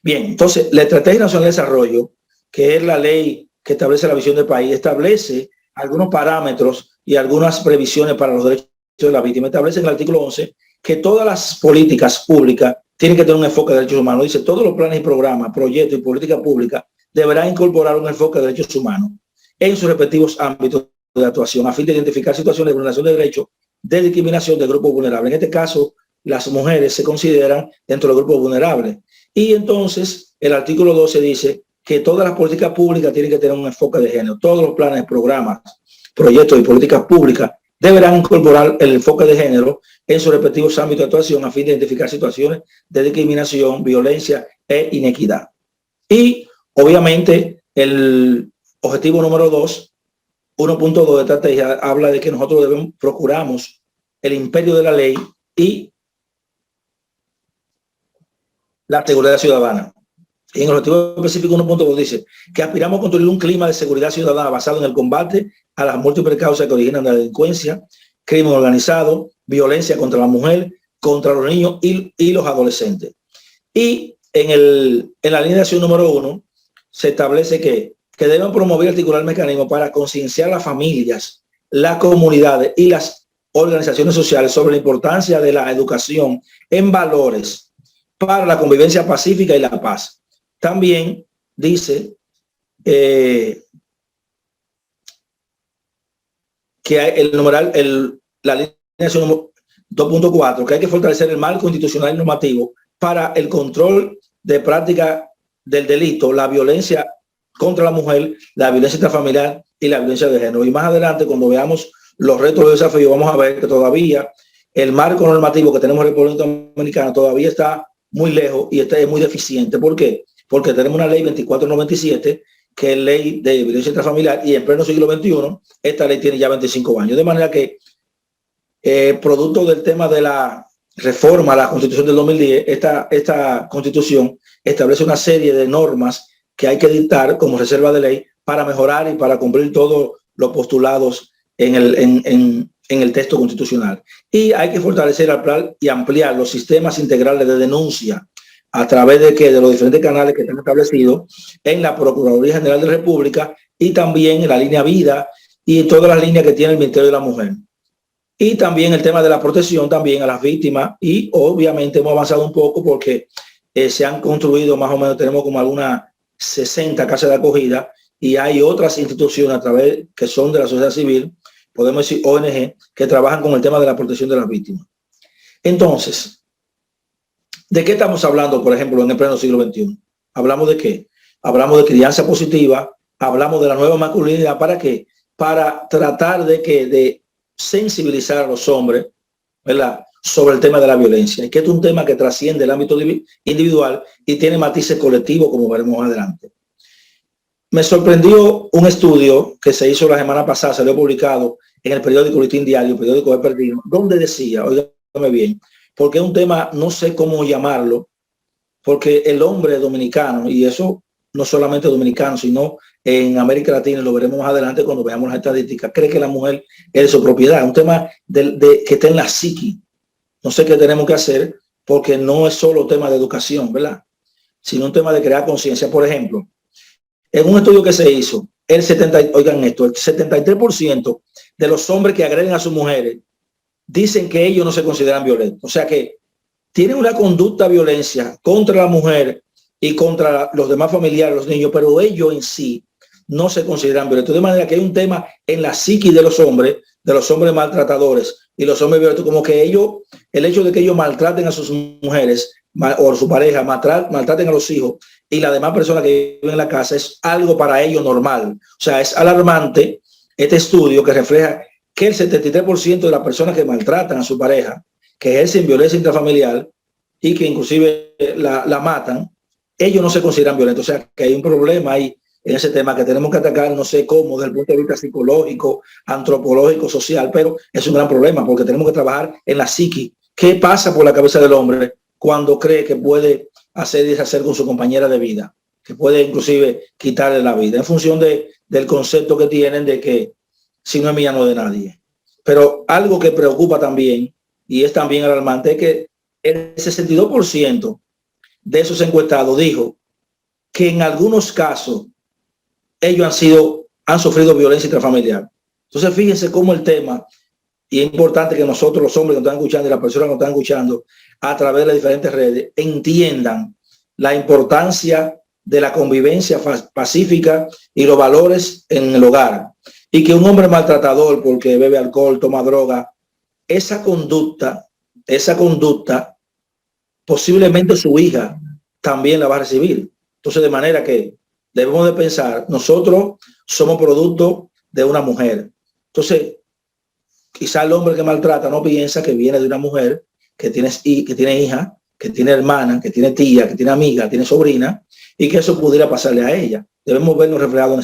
Bien, entonces la Estrategia Nacional de Desarrollo, que es la ley que establece la visión del país, establece algunos parámetros y algunas previsiones para los derechos de la víctima. Establece en el artículo 11 que todas las políticas públicas tienen que tener un enfoque de derechos humanos. Dice, todos los planes y programas, proyectos y políticas públicas deberán incorporar un enfoque de derechos humanos en sus respectivos ámbitos de actuación a fin de identificar situaciones de vulneración de derechos, de discriminación de grupos vulnerables. En este caso, las mujeres se consideran dentro de los grupos vulnerables. Y entonces, el artículo 12 dice que todas las políticas públicas tienen que tener un enfoque de género. Todos los planes, programas, proyectos y políticas públicas deberán incorporar el enfoque de género en sus respectivos ámbitos de actuación a fin de identificar situaciones de discriminación, violencia e inequidad. Y, obviamente, el objetivo número 2, 1.2 de estrategia, habla de que nosotros procuramos el imperio de la ley y la seguridad ciudadana. Y en el objetivo específico 1.2 dice que aspiramos a construir un clima de seguridad ciudadana basado en el combate a las múltiples causas que originan la delincuencia, crimen organizado, violencia contra la mujer, contra los niños y los adolescentes. Y en la línea de acción número 1 se establece que deben promover y articular mecanismos para concienciar a las familias, las comunidades y las organizaciones sociales sobre la importancia de la educación en valores para la convivencia pacífica y la paz. También dice que hay la línea 2.4, que hay que fortalecer el marco institucional y normativo para el control de práctica del delito, la violencia contra la mujer, la violencia intrafamiliar y la violencia de género. Y más adelante, cuando veamos los retos y desafíos, vamos a ver que todavía el marco normativo que tenemos en República Dominicana todavía está muy lejos y es muy deficiente. ¿Por qué? Porque tenemos una ley 2497, que es ley de violencia intrafamiliar, y en pleno siglo XXI, esta ley tiene ya 25 años. De manera que, producto del tema de la reforma a la Constitución del 2010, esta Constitución establece una serie de normas que hay que dictar como reserva de ley para mejorar y para cumplir todos los postulados en el texto constitucional. Y hay que fortalecer y ampliar los sistemas integrales de denuncia a través de los diferentes canales que están establecidos en la Procuraduría General de la República y también en la línea vida y todas las líneas que tiene el Ministerio de la Mujer. Y también el tema de la protección también a las víctimas, y obviamente hemos avanzado un poco porque se han construido más o menos, tenemos como algunas 60 casas de acogida y hay otras instituciones a través que son de la sociedad civil, podemos decir ONG, que trabajan con el tema de la protección de las víctimas. Entonces, ¿de qué estamos hablando, por ejemplo, en el pleno siglo XXI? ¿Hablamos de qué? Hablamos de crianza positiva, hablamos de la nueva masculinidad. ¿Para qué? para tratar de sensibilizar a los hombres, ¿verdad?, sobre el tema de la violencia, y que es un tema que trasciende el ámbito individual y tiene matices colectivos, como veremos más adelante. Me sorprendió un estudio que se hizo la semana pasada, salió publicado en el periódico Listín Diario, periódico de Perdido, donde decía, óigame bien, porque es un tema, no sé cómo llamarlo, porque el hombre dominicano, y eso no solamente dominicano, sino en América Latina, lo veremos más adelante cuando veamos las estadísticas, cree que la mujer es de su propiedad, un tema que está en la psiqui. No sé qué tenemos que hacer, porque no es solo tema de educación, ¿verdad?, sino un tema de crear conciencia. Por ejemplo, en un estudio que se hizo, oigan esto, el 73% de los hombres que agreden a sus mujeres dicen que ellos no se consideran violentos. O sea que tienen una conducta de violencia contra la mujer y contra los demás familiares, los niños, pero ellos en sí no se consideran violentos. De manera que hay un tema en la psiqui de los hombres maltratadores y los hombres violentos, como que ellos, el hecho de que ellos maltraten a sus mujeres o a su pareja, maltraten a los hijos y las demás personas que viven en la casa, es algo para ellos normal. O sea, es alarmante este estudio que refleja que el 73% de las personas que maltratan a su pareja, que ejercen violencia intrafamiliar y que inclusive la matan, ellos no se consideran violentos. O sea, que hay un problema ahí en ese tema que tenemos que atacar, no sé cómo, desde el punto de vista psicológico, antropológico, social, pero es un gran problema porque tenemos que trabajar en la psiqui. ¿Qué pasa por la cabeza del hombre cuando cree que puede hacer y deshacer con su compañera de vida, que puede inclusive quitarle la vida, en función del concepto que tienen de que si no es mía, no es de nadie? Pero algo que preocupa también, y es también alarmante, es que el 62% de esos encuestados dijo que en algunos casos ellos han sufrido violencia intrafamiliar. Entonces, fíjense cómo el tema, y es importante que nosotros, los hombres que nos están escuchando y las personas que nos están escuchando a través de las diferentes redes, entiendan la importancia de la convivencia pacífica y los valores en el hogar. Y que un hombre maltratador, porque bebe alcohol, toma droga, esa conducta, posiblemente su hija también la va a recibir. Entonces, de manera que debemos de pensar, nosotros somos producto de una mujer. Entonces, quizá el hombre que maltrata no piensa que viene de una mujer que tiene hija, que tiene hermana, que tiene tía, que tiene amiga, que tiene sobrina, y que eso pudiera pasarle a ella. Debemos vernos reflejados en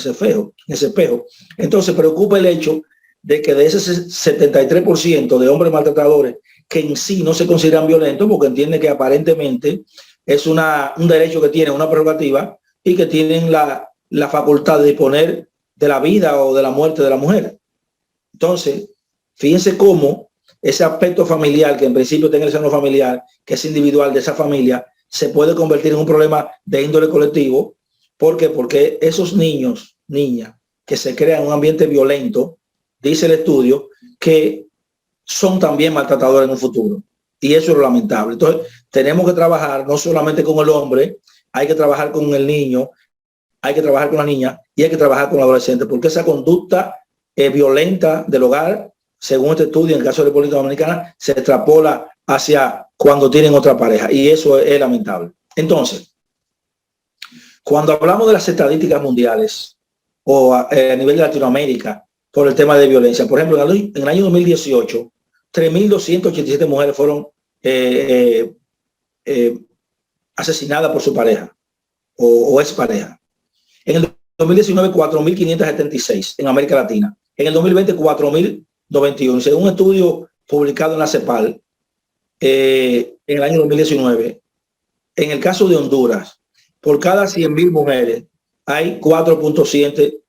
ese espejo. Entonces, preocupa el hecho de que de ese 73% de hombres maltratadores que en sí no se consideran violentos, porque entienden que aparentemente es un derecho que tienen, una prerrogativa, y que tienen la facultad de disponer de la vida o de la muerte de la mujer. Entonces, fíjense cómo ese aspecto familiar, que en principio tiene el seno familiar, que es individual de esa familia, se puede convertir en un problema de índole colectivo. ¿Por qué? Porque esos niños, niñas, que se crean un ambiente violento, dice el estudio, que son también maltratadores en un futuro. Y eso es lo lamentable. Entonces, tenemos que trabajar no solamente con el hombre, hay que trabajar con el niño, hay que trabajar con la niña y hay que trabajar con el adolescente, porque esa conducta violenta del hogar, según este estudio, en el caso de la República Dominicana, se extrapola hacia cuando tienen otra pareja, y eso es lamentable. Entonces, cuando hablamos de las estadísticas mundiales o a nivel de Latinoamérica por el tema de violencia, por ejemplo, en el año 2018, 3.287 mujeres fueron asesinadas por su pareja o expareja. En el 2019, 4.576 en América Latina. En el 2020, 4.091. Según un estudio publicado en la CEPAL, en el año 2019, en el caso de Honduras, por cada 100.000 mujeres hay 4.7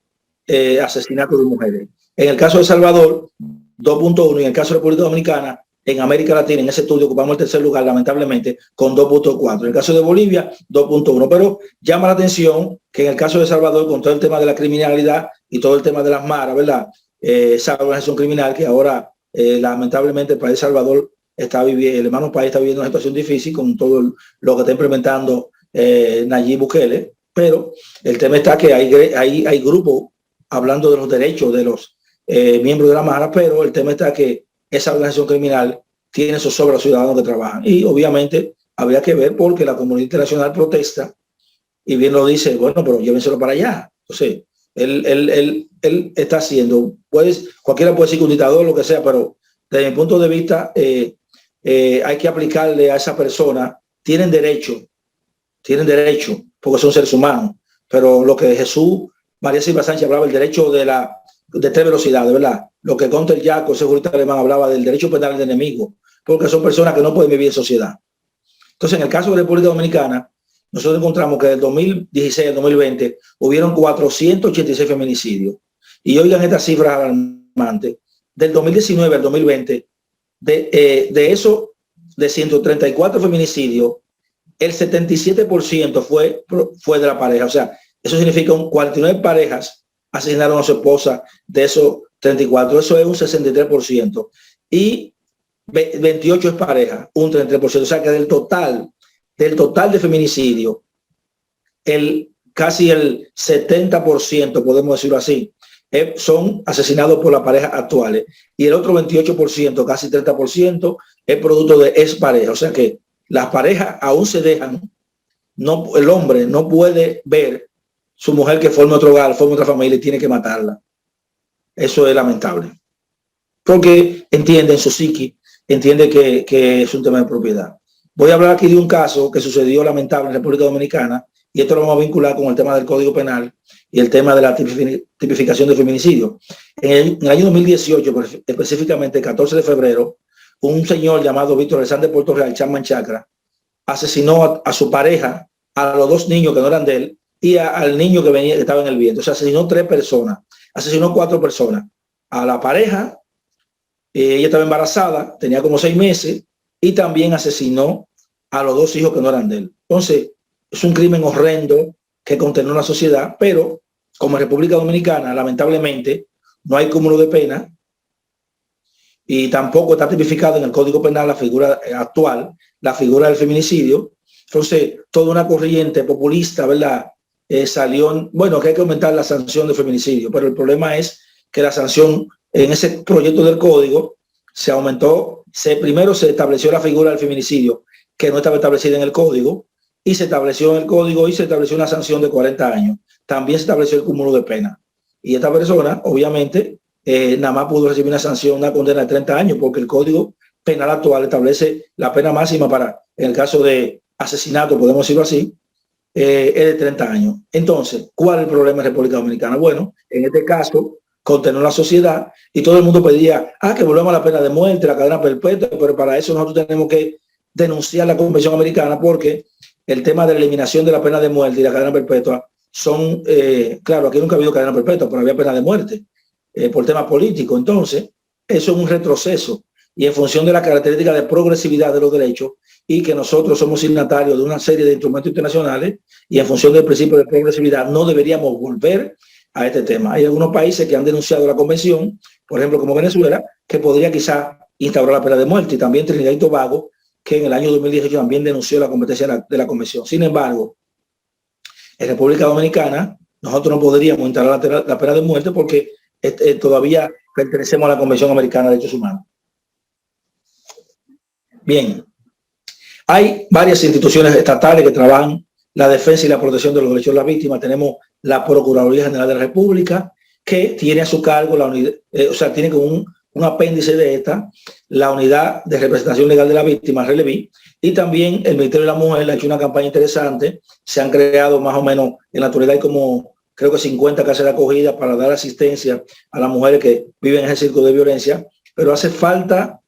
asesinatos de mujeres. En el caso de El Salvador, 2.1, y en el caso de República Dominicana, en América Latina, en ese estudio ocupamos el tercer lugar, lamentablemente, con 2.4. En el caso de Bolivia, 2.1. Pero llama la atención que en el caso de El Salvador, con todo el tema de la criminalidad y todo el tema de las maras, ¿verdad? Esa organización criminal que ahora, lamentablemente, el país de El Salvador está viviendo, el hermano país está viviendo una situación difícil con todo lo que está implementando Nayib Bukele. Pero el tema está que hay grupos hablando de los derechos de los miembros de la Mara, pero el tema está que esa organización criminal tiene sobre los ciudadanos que trabajan. Y obviamente habría que ver, porque la comunidad internacional protesta y bien lo dice, bueno, pero llévenselo para allá. Entonces, Él está haciendo, cualquiera puede decir que un dictador, lo que sea, pero desde mi punto de vista hay que aplicarle a esa persona, tienen derecho, porque son seres humanos, pero lo que Jesús, María Silva Sánchez hablaba, el derecho de 3 velocidades, ¿verdad? Lo que Gunter Jaco, segurista alemán, hablaba del derecho penal del enemigo, porque son personas que no pueden vivir en sociedad. Entonces, en el caso de la República Dominicana, nosotros encontramos que del 2016 al 2020 hubieron 486 feminicidios. Y oigan estas cifras alarmantes. Del 2019 al 2020, de eso, de 134 feminicidios, el 77% fue de la pareja. O sea, eso significa 49 parejas asesinaron a su esposa de esos 34. Eso es un 63%. Y 28 es pareja, un 33%. O sea que del total de feminicidio, casi el 70%, podemos decirlo así, son asesinados por las parejas actuales. Y el otro 28%, casi 30%, es producto de expareja. O sea que las parejas aún se dejan. No, el hombre no puede ver su mujer que forma otro hogar, forma otra familia y tiene que matarla. Eso es lamentable. Porque entiende en su psiqui, entiende que es un tema de propiedad. Voy a hablar aquí de un caso que sucedió lamentable en República Dominicana, y esto lo vamos a vincular con el tema del Código Penal y el tema de la tipificación de feminicidio. En el año 2018, específicamente el 14 de febrero, un señor llamado Víctor Alexander Puerto Real, Chapman Chacra, asesinó a su pareja, a los 2 niños que no eran de él y al niño que estaba en el viento. O sea, asesinó 3 personas, asesinó 4 personas. A la pareja, ella estaba embarazada, tenía como 6 meses, y también asesinó a los 2 hijos que no eran de él. Entonces, es un crimen horrendo que condenó la sociedad, pero como en República Dominicana, lamentablemente, no hay cúmulo de pena y tampoco está tipificado en el Código Penal la figura actual, la figura del feminicidio. Entonces, toda una corriente populista, ¿verdad? Salió, bueno, que hay que aumentar la sanción de feminicidio, pero el problema es que la sanción en ese proyecto del código se aumentó, primero se estableció la figura del feminicidio, que no estaba establecida en el código, y se estableció en el código y se estableció una sanción de 40 años. También se estableció el cúmulo de pena. Y esta persona, obviamente, nada más pudo recibir una sanción, una condena de 30 años, porque el Código Penal actual establece la pena máxima para, en el caso de asesinato, podemos decirlo así, es de 30 años. Entonces, ¿cuál es el problema en República Dominicana? Bueno, en este caso, condenó la sociedad y todo el mundo pedía, que volvamos a la pena de muerte, la cadena perpetua, pero para eso nosotros tenemos que denunciar la Convención Americana, porque el tema de la eliminación de la pena de muerte y la cadena perpetua son, claro, aquí nunca ha habido cadena perpetua, pero había pena de muerte por tema político. Entonces, eso es un retroceso, y en función de la característica de progresividad de los derechos y que nosotros somos signatarios de una serie de instrumentos internacionales, y en función del principio de progresividad no deberíamos volver a este tema. Hay algunos países que han denunciado la convención, por ejemplo como Venezuela, que podría quizá instaurar la pena de muerte, y también Trinidad y Tobago, que en el año 2018 también denunció la competencia de la convención. Sin embargo, en República Dominicana nosotros no podríamos instaurar la pena de muerte porque todavía pertenecemos a la Convención Americana de Derechos Humanos. Bien, hay varias instituciones estatales que trabajan la defensa y la protección de los derechos de la víctima. Tenemos la Procuraduría General de la República, que tiene a su cargo la unidad, tiene como un apéndice de esta, la Unidad de Representación Legal de la Víctima, RELEVI, y también el Ministerio de la Mujer ha hecho una campaña interesante. Se han creado más o menos, en la actualidad hay como, creo que 50 casas de acogida para dar asistencia a las mujeres que viven en ese círculo de violencia, pero hace falta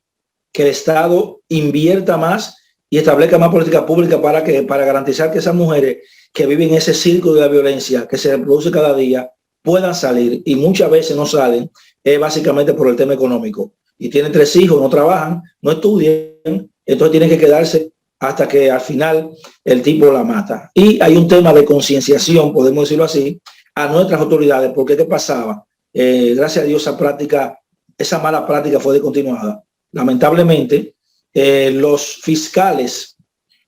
que el Estado invierta más y establezca más política pública para garantizar que esas mujeres que viven en ese círculo de la violencia que se reproduce cada día puedan salir, y muchas veces no salen, básicamente por el tema económico, y tienen 3 hijos, no trabajan, no estudian, entonces tienen que quedarse hasta que al final el tipo la mata. Y hay un tema de concienciación, podemos decirlo así, a nuestras autoridades, porque ¿qué pasaba? Gracias a Dios esa mala práctica fue descontinuada. Lamentablemente, los fiscales,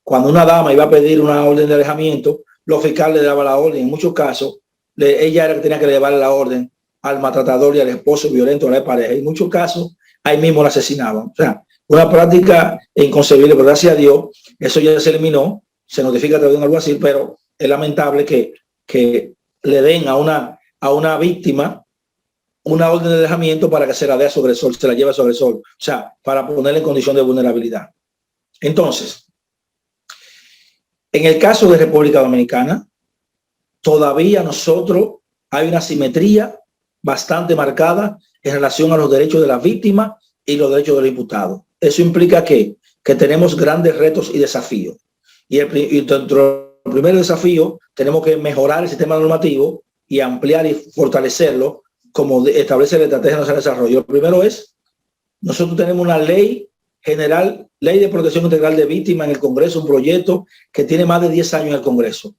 cuando una dama iba a pedir una orden de alejamiento, los fiscales le daban la orden. En muchos casos, ella era que tenía que llevarle la orden al maltratador y al esposo violento de la pareja. En muchos casos, ahí mismo la asesinaban. O sea, una práctica inconcebible, pero gracias a Dios, eso ya se eliminó, se notifica a través de un alguacil, pero es lamentable que le den a a una víctima una orden de alejamiento para que se la dé a sobresol, se la lleve a sobresol, o sea, para ponerla en condición de vulnerabilidad. Entonces, en el caso de República Dominicana, todavía nosotros hay una asimetría bastante marcada en relación a los derechos de las víctimas y los derechos de los imputados. Eso implica que tenemos grandes retos y desafíos. Y dentro del primer desafío tenemos que mejorar el sistema normativo y ampliar y fortalecerlo, como establece la Estrategia Nacional de Desarrollo. Lo primero es, nosotros tenemos una ley general, ley de protección integral de víctimas en el Congreso, un proyecto que tiene más de 10 años en el Congreso.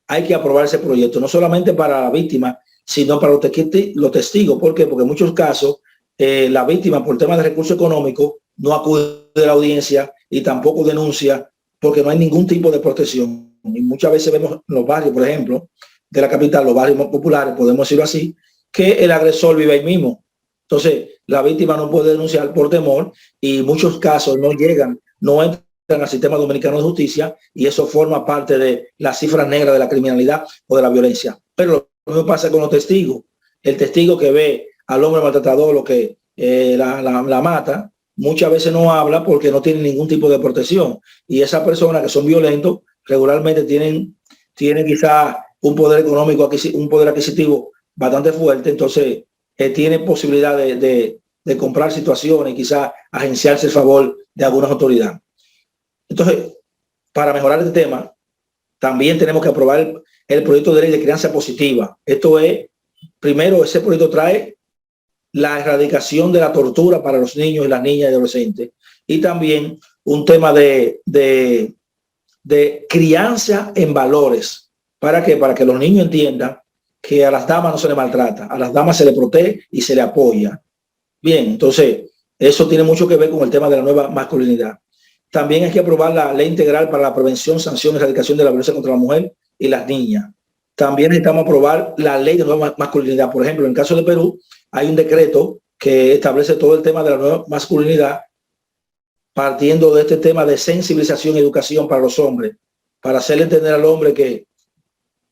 Hay que aprobar ese proyecto, no solamente para la víctima, sino para los testigos. ¿Por qué? Porque en muchos casos la víctima, por temas de recursos económicos, no acude a la audiencia y tampoco denuncia porque no hay ningún tipo de protección. Y muchas veces vemos en los barrios, por ejemplo, de la capital, los barrios más populares, podemos decirlo así, que el agresor vive ahí mismo. Entonces, la víctima no puede denunciar por temor y muchos casos no llegan, no entran al sistema dominicano de justicia y eso forma parte de las cifras negras de la criminalidad o de la violencia. Pero lo mismo pasa con los testigos. El testigo que ve al hombre maltratador, lo que la mata, muchas veces no habla porque no tiene ningún tipo de protección. Y esas personas que son violentos regularmente tienen quizás un poder económico, un poder adquisitivo bastante fuerte, entonces tiene posibilidad de comprar situaciones y quizás agenciarse el favor de algunas autoridades. Entonces, para mejorar este tema, también tenemos que aprobar el proyecto de ley de crianza positiva. Esto es, primero, ese proyecto trae la erradicación de la tortura para los niños y las niñas y adolescentes, y también un tema de crianza en valores. ¿Para qué? Para que los niños entiendan que a las damas no se le maltrata, a las damas se le protege y se le apoya. Bien, entonces, eso tiene mucho que ver con el tema de la nueva masculinidad. También hay que aprobar la ley integral para la prevención, sanción y erradicación de la violencia contra la mujer y las niñas. También necesitamos aprobar la ley de nueva masculinidad. Por ejemplo, en el caso de Perú, hay un decreto que establece todo el tema de la nueva masculinidad, partiendo de este tema de sensibilización y educación para los hombres, para hacerle entender al hombre que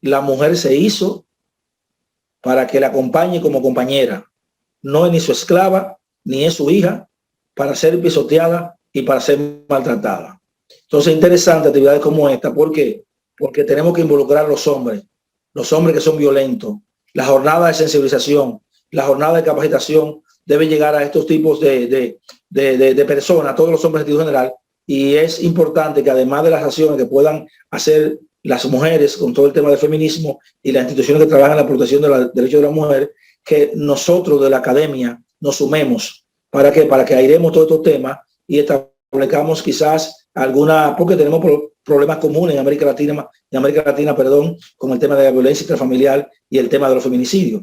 la mujer se hizo para que la acompañe como compañera. No es ni su esclava, ni es su hija, para ser pisoteada y para ser maltratada. Entonces, interesante actividades como esta. ¿Por qué? Porque tenemos que involucrar a los hombres que son violentos. La jornada de sensibilización, la jornada de capacitación debe llegar a estos tipos de personas, todos los hombres en sentido general, y es importante que además de las acciones que puedan hacer las mujeres con todo el tema del feminismo y las instituciones que trabajan en la protección de los derechos de la mujer, que nosotros de la academia nos sumemos. ¿Para qué? Para que airemos todos estos temas y establezcamos quizás alguna, porque tenemos problemas comunes en América Latina, con el tema de la violencia intrafamiliar y el tema de los feminicidios.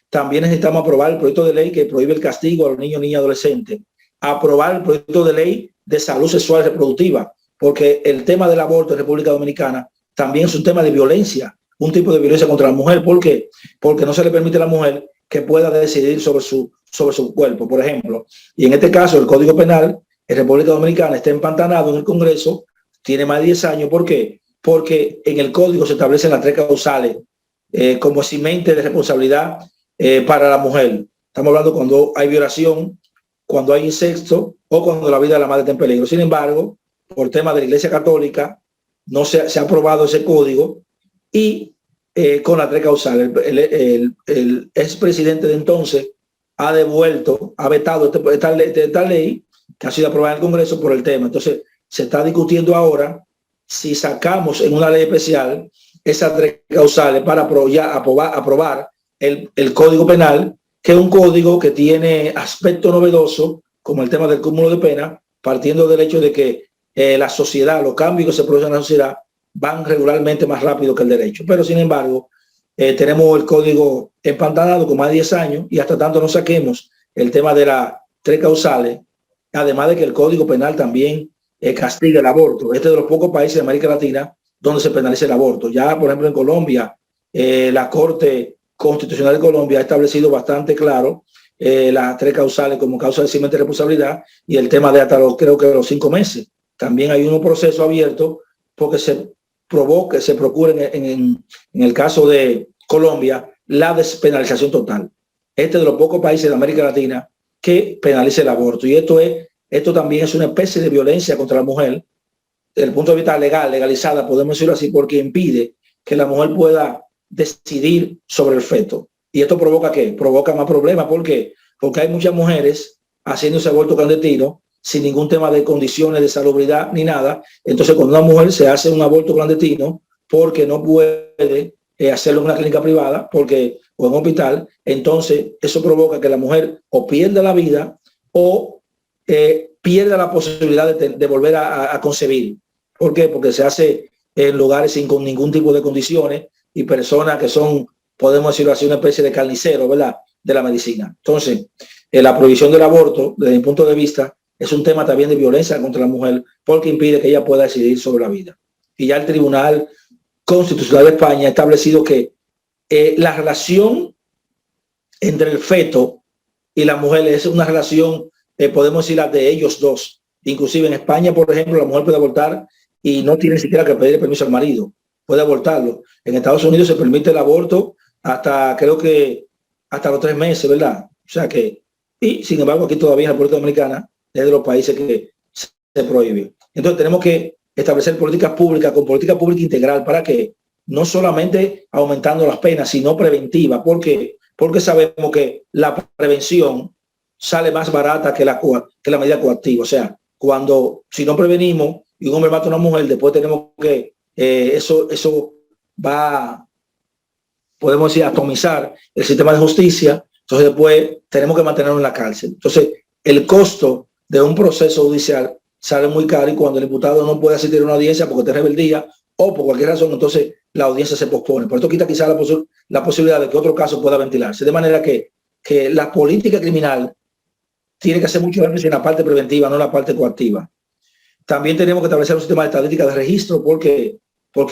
También necesitamos aprobar el proyecto de ley que prohíbe el castigo a los niños, niñas y adolescentes. Aprobar el proyecto de ley de salud sexual y reproductiva, porque el tema del aborto en República Dominicana también es un tema de violencia, un tipo de violencia contra la mujer. ¿Por qué? Porque no se le permite a la mujer que pueda decidir sobre su cuerpo, por ejemplo. Y en este caso, el Código Penal en República Dominicana está empantanado en el Congreso, tiene más de 10 años. ¿Por qué? Porque en el Código se establecen las 3 causales como eximente de responsabilidad para la mujer. Estamos hablando cuando hay violación, cuando hay incesto o cuando la vida de la madre está en peligro. Sin embargo, por tema de la Iglesia Católica, no se ha aprobado ese código y con las 3 causales. El expresidente de entonces ha vetado esta ley que ha sido aprobada en el Congreso por el tema. Entonces, se está discutiendo ahora si sacamos en una ley especial esas 3 causales para aprobar el Código Penal, que es un código que tiene aspecto novedoso, como el tema del cúmulo de pena, partiendo del hecho de que la sociedad, los cambios que se producen en la sociedad van regularmente más rápido que el derecho. Pero sin embargo, tenemos el código empantanado con más de 10 años y hasta tanto no saquemos el tema de las 3 causales, además de que el Código Penal también castiga el aborto. Este es de los pocos países de América Latina donde se penaliza el aborto. Ya, por ejemplo, en Colombia, la Corte Constitucional de Colombia ha establecido bastante claro las 3 causales como causa de eximente de responsabilidad y el tema de hasta creo que los 5 meses. También hay un proceso abierto porque se procura en el caso de Colombia la despenalización total. Este es de los pocos países de América Latina que penaliza el aborto. Y esto también es una especie de violencia contra la mujer, desde el punto de vista legal, legalizada, podemos decirlo así, porque impide que la mujer pueda decidir sobre el feto. ¿Y esto provoca qué? Provoca más problemas. ¿Por qué? Porque hay muchas mujeres haciéndose aborto clandestino sin ningún tema de condiciones de salubridad ni nada. Entonces, cuando una mujer se hace un aborto clandestino porque no puede hacerlo en una clínica privada o en un hospital, entonces eso provoca que la mujer o pierda la vida o pierda la posibilidad de volver a concebir. ¿Por qué? Porque se hace en lugares sin con ningún tipo de condiciones y personas que son, podemos decirlo así, una especie de carnicero, ¿verdad?, de la medicina. Entonces, la prohibición del aborto, desde mi punto de vista, es un tema también de violencia contra la mujer porque impide que ella pueda decidir sobre la vida. Y ya el Tribunal Constitucional de España ha establecido que la relación entre el feto y la mujer es una relación, podemos decir, la de ellos dos. Inclusive en España, por ejemplo, la mujer puede abortar y no tiene ni siquiera que pedir permiso al marido. Puede abortarlo. En Estados Unidos se permite el aborto hasta, creo que, hasta los 3 meses, ¿verdad? O sea que, y sin embargo, aquí todavía en la República Dominicana es de los países que se prohíbe. Entonces tenemos que establecer políticas públicas con política pública integral para que no solamente aumentando las penas, sino preventiva. ¿Por qué? Porque sabemos que la prevención sale más barata que la medida coactiva. O sea, si no prevenimos y un hombre mata a una mujer, después tenemos que, eso va, podemos decir, atomizar el sistema de justicia. Entonces después tenemos que mantenerlo en la cárcel. Entonces el costo de un proceso judicial sale muy caro y cuando el imputado no puede asistir a una audiencia porque tiene rebeldía o por cualquier razón, entonces la audiencia se pospone. Por esto quita quizá la posibilidad de que otro caso pueda ventilarse. De manera que la política criminal tiene que hacer mucho énfasis en la parte preventiva, no en la parte coactiva. También tenemos que establecer un sistema de estadística de registro porque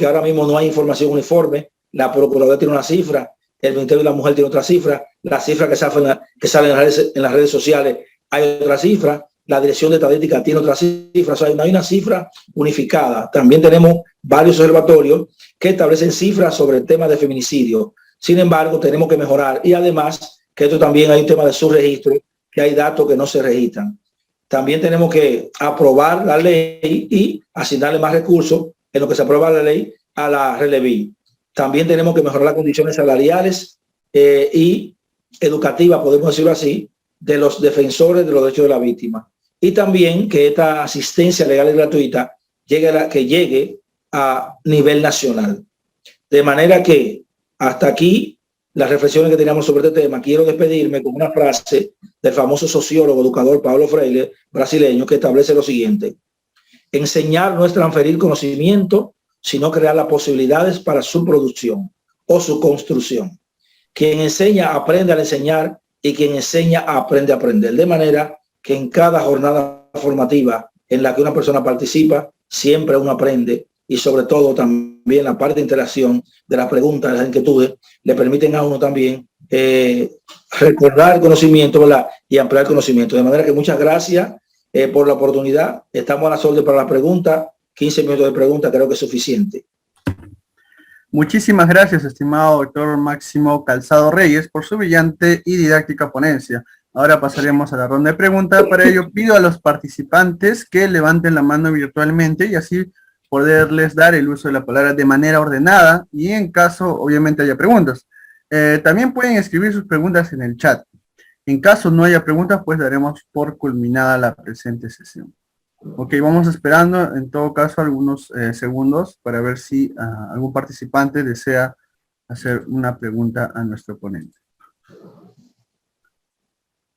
ahora mismo no hay información uniforme. La Procuraduría tiene una cifra, el Ministerio de la Mujer tiene otra cifra, la cifra que sale en las redes sociales hay otra cifra, la Dirección de Estadística tiene otra cifra, o sea, no hay una cifra unificada. También tenemos varios observatorios que establecen cifras sobre el tema de feminicidio. Sin embargo, tenemos que mejorar y además que esto también hay un tema de subregistro, que hay datos que no se registran. También tenemos que aprobar la ley y asignarle más recursos en lo que se aprueba la ley a la Releví. También tenemos que mejorar las condiciones salariales y educativas, podemos decirlo así, de los defensores de los derechos de la víctima. Y también que esta asistencia legal y gratuita llegue a nivel nacional. De manera que hasta aquí las reflexiones que teníamos sobre este tema. Quiero despedirme con una frase del famoso sociólogo, educador Paulo Freire, brasileño, que establece lo siguiente: enseñar no es transferir conocimiento, sino crear las posibilidades para su producción o su construcción. Quien enseña aprende al enseñar y quien enseña aprende a aprender. De manera que en cada jornada formativa en la que una persona participa, siempre uno aprende y sobre todo también la parte de interacción de las preguntas, de las inquietudes, le permiten a uno también recordar el conocimiento, ¿verdad?, y ampliar el conocimiento. De manera que muchas gracias por la oportunidad. Estamos a las órdenes para la pregunta. 15 minutos de pregunta creo que es suficiente. Muchísimas gracias, estimado doctor Máximo Calzado Reyes, por su brillante y didáctica ponencia. Ahora pasaremos a la ronda de preguntas. Para ello pido a los participantes que levanten la mano virtualmente y así poderles dar el uso de la palabra de manera ordenada y en caso, obviamente, haya preguntas. También pueden escribir sus preguntas en el chat. En caso no haya preguntas, pues daremos por culminada la presente sesión. Ok, vamos esperando en todo caso algunos segundos para ver si algún participante desea hacer una pregunta a nuestro ponente.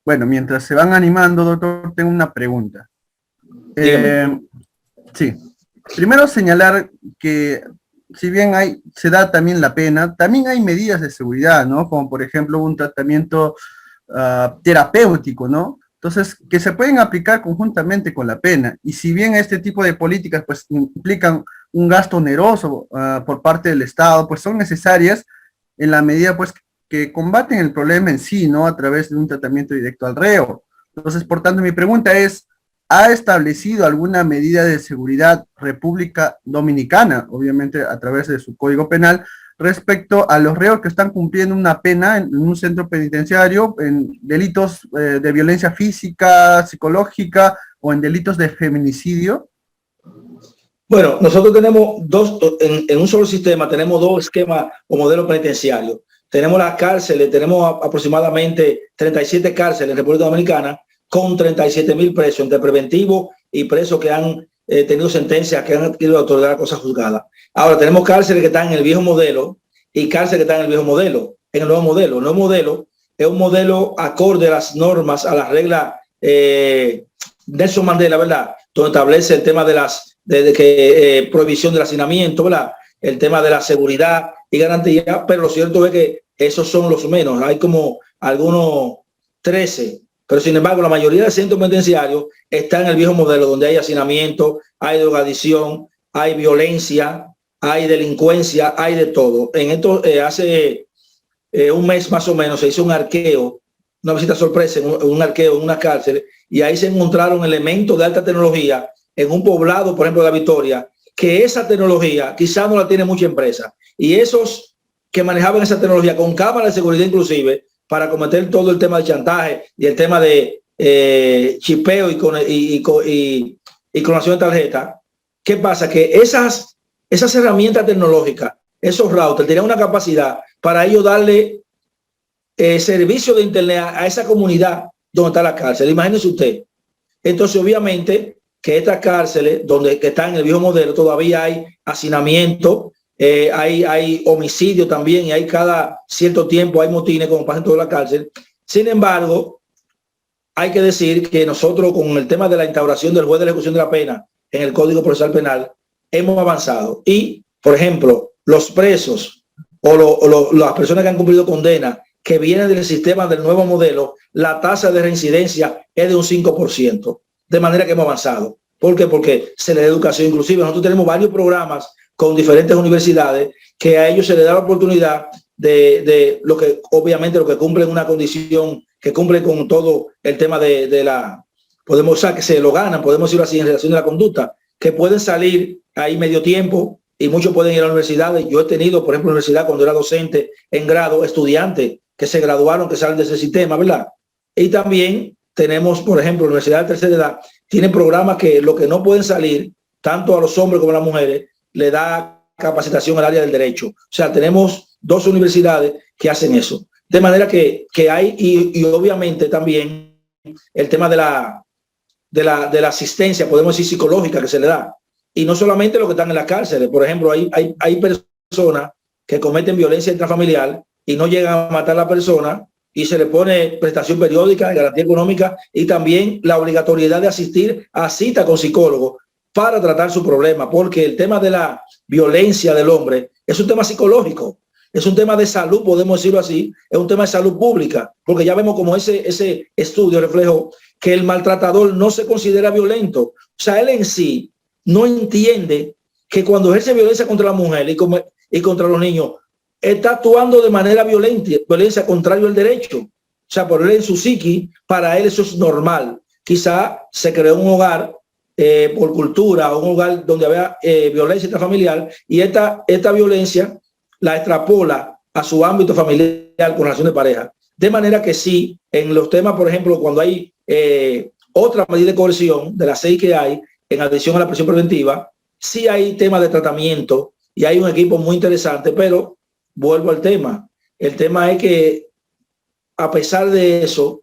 Bueno, mientras se van animando, doctor, tengo una pregunta. Sí. Primero señalar que si bien se da también la pena, también hay medidas de seguridad, ¿no? Como por ejemplo un tratamiento terapéutico, ¿no? Entonces, que se pueden aplicar conjuntamente con la pena. Y si bien este tipo de políticas pues implican un gasto oneroso por parte del Estado, pues son necesarias en la medida pues que combaten el problema en sí, ¿no? A través de un tratamiento directo al reo. Entonces, por tanto, mi pregunta es, ¿ha establecido alguna medida de seguridad República Dominicana, obviamente a través de su Código Penal, respecto a los reos que están cumpliendo una pena en un centro penitenciario en delitos de violencia física, psicológica o en delitos de feminicidio? Bueno, nosotros tenemos en un solo sistema tenemos dos esquemas o modelos penitenciarios. Tenemos las cárceles, tenemos aproximadamente 37 cárceles en República Dominicana con 37,000 presos entre preventivos y presos que han tenido sentencias, que han adquirido autoridad de cosa juzgada. Ahora tenemos cárceles que están en el viejo modelo y cárceles que están en el viejo modelo, en el nuevo modelo. El nuevo modelo es un modelo acorde a las normas, a las reglas Nelson Mandela, ¿verdad? Donde establece el tema de las prohibición del hacinamiento, ¿verdad? El tema de la seguridad y garantía, pero lo cierto es que esos son los menos. Hay como algunos 13, pero sin embargo la mayoría de centros penitenciarios está en el viejo modelo, donde hay hacinamiento, hay drogadicción, hay violencia, hay delincuencia, hay de todo. En esto hace un mes más o menos se hizo un arqueo, una visita sorpresa en un arqueo en una cárcel, y ahí se encontraron elementos de alta tecnología en un poblado, por ejemplo, de La Victoria, que esa tecnología quizás no la tiene mucha empresa. Y esos que manejaban esa tecnología con cámaras de seguridad inclusive para cometer todo el tema de chantaje y el tema de chipeo y clonación de tarjeta. ¿Qué pasa? Que esas herramientas tecnológicas, esos routers, tenían una capacidad para ellos darle servicio de internet a esa comunidad donde está la cárcel. Imagínense usted. Entonces, obviamente, que estas cárceles, que están en el viejo modelo, todavía hay hacinamiento, hay homicidio también, y hay cada cierto tiempo hay motines, como pasa en toda la cárcel. Sin embargo, hay que decir que nosotros, con el tema de la instauración del juez de la ejecución de la pena en el Código Procesal Penal, hemos avanzado. Y, por ejemplo, los presos o las personas que han cumplido condena que vienen del sistema del nuevo modelo, la tasa de reincidencia es de un 5%. De manera que hemos avanzado. ¿Por qué? Porque se le da educación inclusiva. Nosotros tenemos varios programas con diferentes universidades que a ellos se les da la oportunidad de lo que, obviamente, lo que cumplen una condición, que cumplen con todo el tema de la, podemos usar que se lo ganan, podemos decirlo así, en relación a la conducta, que pueden salir ahí medio tiempo y muchos pueden ir a la universidad. Yo he tenido, por ejemplo, en la universidad, cuando era docente en grado, estudiantes que se graduaron, que salen de ese sistema, ¿verdad? Y también tenemos, por ejemplo, la Universidad de Tercera Edad tiene programas que lo que no pueden salir, tanto a los hombres como a las mujeres, le da capacitación al área del derecho. O sea, tenemos dos universidades que hacen eso. De manera que hay, y obviamente también el tema de la asistencia, podemos decir psicológica, que se le da. Y no solamente los que están en las cárceles. Por ejemplo, hay personas que cometen violencia intrafamiliar y no llegan a matar a la persona, y se le pone prestación periódica, garantía económica y también la obligatoriedad de asistir a cita con psicólogo para tratar su problema, porque el tema de la violencia del hombre es un tema psicológico, es un tema de salud, podemos decirlo así, es un tema de salud pública, porque ya vemos como ese estudio reflejó que el maltratador no se considera violento. O sea, él en sí no entiende que cuando ejerce violencia contra la mujer y contra los niños, está actuando de manera violencia contrario al derecho. O sea, por él en su psiqui, para él eso es normal. Quizá se creó un hogar por cultura, un hogar donde había violencia intrafamiliar, y esta violencia la extrapola a su ámbito familiar con relación de pareja. De manera que sí, en los temas, por ejemplo, cuando hay otra medida de coerción de las 6 que hay, en adición a la prisión preventiva, sí hay temas de tratamiento y hay un equipo muy interesante, pero vuelvo al tema. El tema es que a pesar de eso,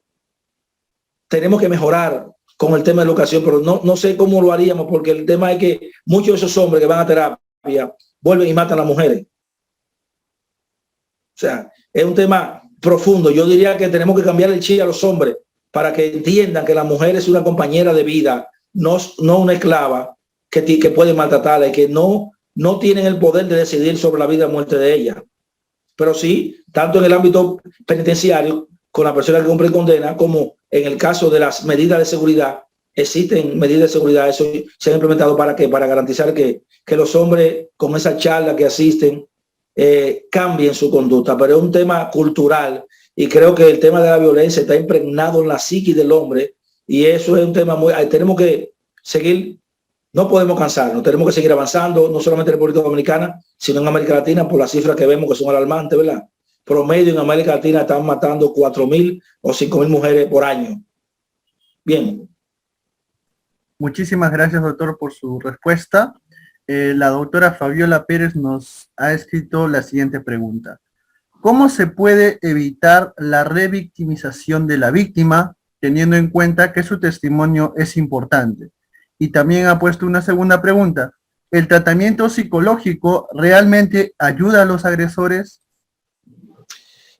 tenemos que mejorar con el tema de educación, pero no sé cómo lo haríamos, porque el tema es que muchos de esos hombres que van a terapia vuelven y matan a las mujeres. O sea, es un tema profundo. Yo diría que tenemos que cambiar el chip a los hombres para que entiendan que la mujer es una compañera de vida, no una esclava que puede maltratarla y que no tienen el poder de decidir sobre la vida o muerte de ella. Pero sí, tanto en el ámbito penitenciario, con la persona que cumple condena, como en el caso de las medidas de seguridad, existen medidas de seguridad, eso se ha implementado para garantizar que los hombres con esa charla que asisten cambien su conducta. Pero es un tema cultural y creo que el tema de la violencia está impregnado en la psiquis del hombre, y eso es un tema tenemos que seguir No podemos cansarnos, tenemos que seguir avanzando, no solamente en República Dominicana, sino en América Latina, por las cifras que vemos que son alarmantes, ¿verdad? Promedio en América Latina están matando 4.000 o 5.000 mujeres por año. Bien. Muchísimas gracias, doctor, por su respuesta. La doctora Fabiola Pérez nos ha escrito la siguiente pregunta. ¿Cómo se puede evitar la revictimización de la víctima, teniendo en cuenta que su testimonio es importante? Y también ha puesto una segunda pregunta. ¿El tratamiento psicológico realmente ayuda a los agresores?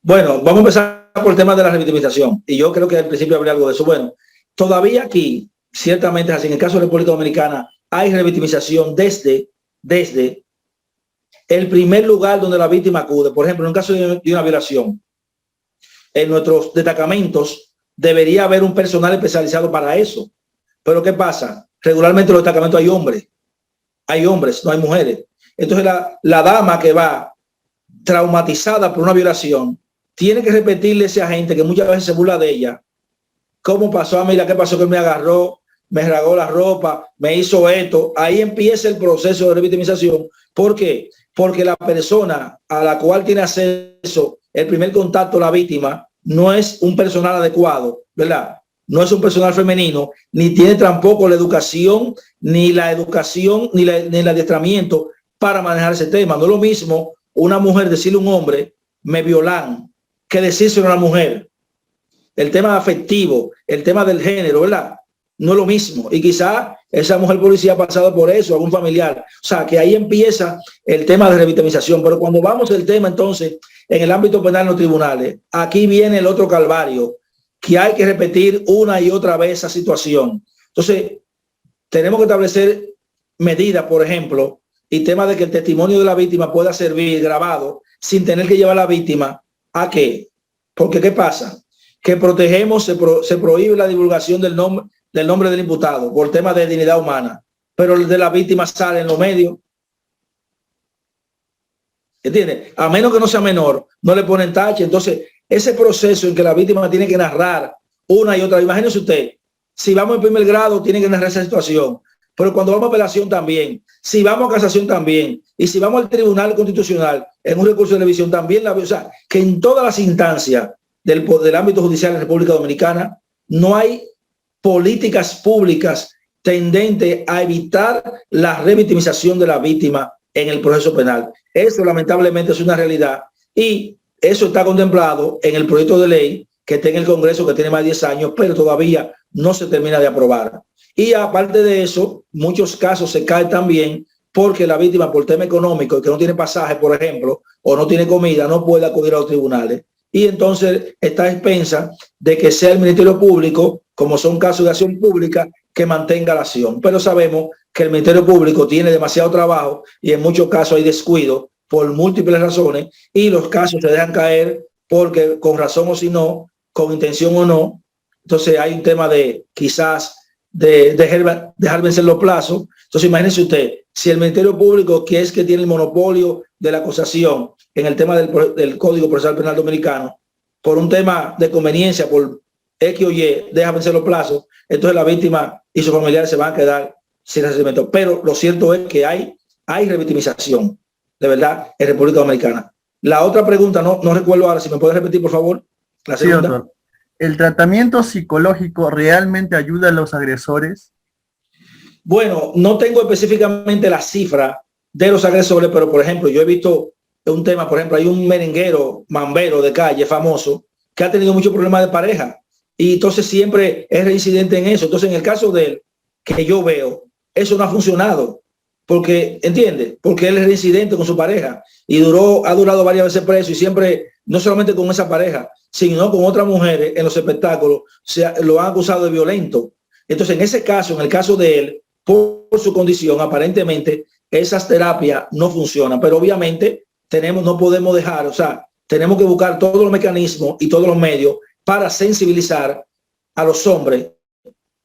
Bueno, vamos a empezar por el tema de la revictimización. Y yo creo que al principio hablé algo de eso. Bueno, todavía aquí, ciertamente, así en el caso de la República Dominicana, hay revictimización desde el primer lugar donde la víctima acude. Por ejemplo, en un caso de una violación, en nuestros destacamentos debería haber un personal especializado para eso. Pero ¿qué pasa? Regularmente en los destacamentos hay hombres, no hay mujeres. Entonces la dama que va traumatizada por una violación tiene que repetirle a ese agente que muchas veces se burla de ella. ¿Cómo pasó? Mira, ¿qué pasó? Que me agarró, me rasgó la ropa, me hizo esto. Ahí empieza el proceso de revictimización. ¿Por qué? Porque la persona a la cual tiene acceso el primer contacto, la víctima, no es un personal adecuado, ¿verdad? No es un personal femenino, ni tiene tampoco la educación, ni el adiestramiento para manejar ese tema. No es lo mismo una mujer decirle a un hombre, me violan, que decírselo a una mujer. El tema afectivo, el tema del género, ¿verdad? No es lo mismo. Y quizá esa mujer policía ha pasado por eso, algún familiar. O sea, que ahí empieza el tema de revictimización. Pero cuando vamos al tema, entonces, en el ámbito penal en los tribunales, aquí viene el otro calvario, que hay que repetir una y otra vez esa situación. Entonces, tenemos que establecer medidas, por ejemplo, y tema de que el testimonio de la víctima pueda servir grabado sin tener que llevar a la víctima a qué. Porque ¿qué pasa? Que protegemos, se prohíbe la divulgación del nombre del imputado por temas de dignidad humana, pero el de la víctima sale en los medios. ¿Entiendes? A menos que no sea menor, no le ponen tache. Entonces, ese proceso en que la víctima tiene que narrar una y otra, imagínese usted, si vamos en primer grado, tiene que narrar esa situación, pero cuando vamos a apelación también, si vamos a casación también, y si vamos al Tribunal Constitucional en un recurso de revisión también, o sea, que en todas las instancias del ámbito judicial en República Dominicana no hay políticas públicas tendentes a evitar la revictimización de la víctima en el proceso penal. Eso lamentablemente es una realidad y eso está contemplado en el proyecto de ley que está en el Congreso, que tiene más de 10 años, pero todavía no se termina de aprobar. Y aparte de eso, muchos casos se caen también porque la víctima, por tema económico, que no tiene pasaje, por ejemplo, o no tiene comida, no puede acudir a los tribunales. Y entonces está a expensa de que sea el Ministerio Público, como son casos de acción pública, que mantenga la acción. Pero sabemos que el Ministerio Público tiene demasiado trabajo y en muchos casos hay descuido por múltiples razones y los casos se dejan caer porque con razón o si no, con intención o no. Entonces hay un tema de quizás de dejar vencer los plazos. Entonces imagínense usted, si el Ministerio Público, que es que tiene el monopolio de la acusación en el tema del Código Procesal Penal Dominicano, por un tema de conveniencia, por X o Y, deja vencer los plazos, entonces la víctima y sus familiares se van a quedar sin resarcimiento. Pero lo cierto es que hay revictimización, de verdad, en República Dominicana. La otra pregunta, no recuerdo ahora, si me puedes repetir, por favor. La segunda. Sí, doctor. ¿El tratamiento psicológico realmente ayuda a los agresores? Bueno, no tengo específicamente la cifra de los agresores, pero por ejemplo, yo he visto un tema, por ejemplo, hay un merenguero, mambero de calle famoso, que ha tenido muchos problemas de pareja y entonces siempre es reincidente en eso. Entonces, en el caso de él, que yo veo, eso no ha funcionado, porque, ¿entiende? Porque él es reincidente con su pareja y ha durado varias veces preso y siempre, no solamente con esa pareja, sino con otras mujeres en los espectáculos, lo han acusado de violento. Entonces, en ese caso, en el caso de él, por su condición, aparentemente, esas terapias no funcionan, pero obviamente no podemos dejar, o sea, tenemos que buscar todos los mecanismos y todos los medios para sensibilizar a los hombres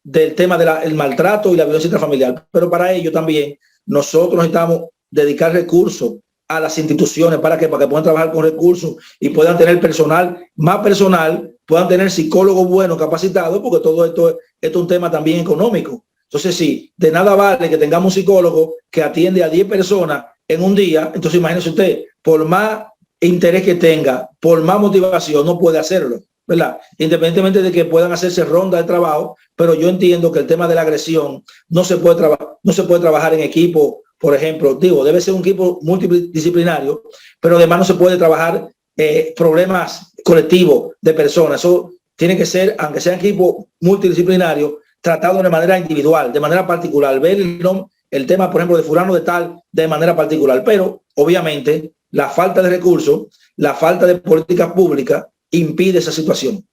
del tema del maltrato y la violencia intrafamiliar. Pero para ello también nosotros necesitamos dedicar recursos a las instituciones para que puedan trabajar con recursos y puedan tener más personal, puedan tener psicólogos buenos, capacitados, porque todo esto es un tema también económico. Entonces, sí, de nada vale que tengamos un psicólogo que atiende a 10 personas en un día. Entonces, imagínese usted, por más interés que tenga, por más motivación, no puede hacerlo, ¿verdad? Independientemente de que puedan hacerse rondas de trabajo, pero yo entiendo que el tema de la agresión no se puede trabajar en equipo, por ejemplo, digo, debe ser un equipo multidisciplinario, pero además no se puede trabajar problemas colectivos de personas. Eso tiene que ser, aunque sea equipo multidisciplinario, tratado de manera individual, de manera particular, ver el tema, por ejemplo, de fulano de tal de manera particular, pero obviamente la falta de recursos, la falta de políticas públicas impide esa situación.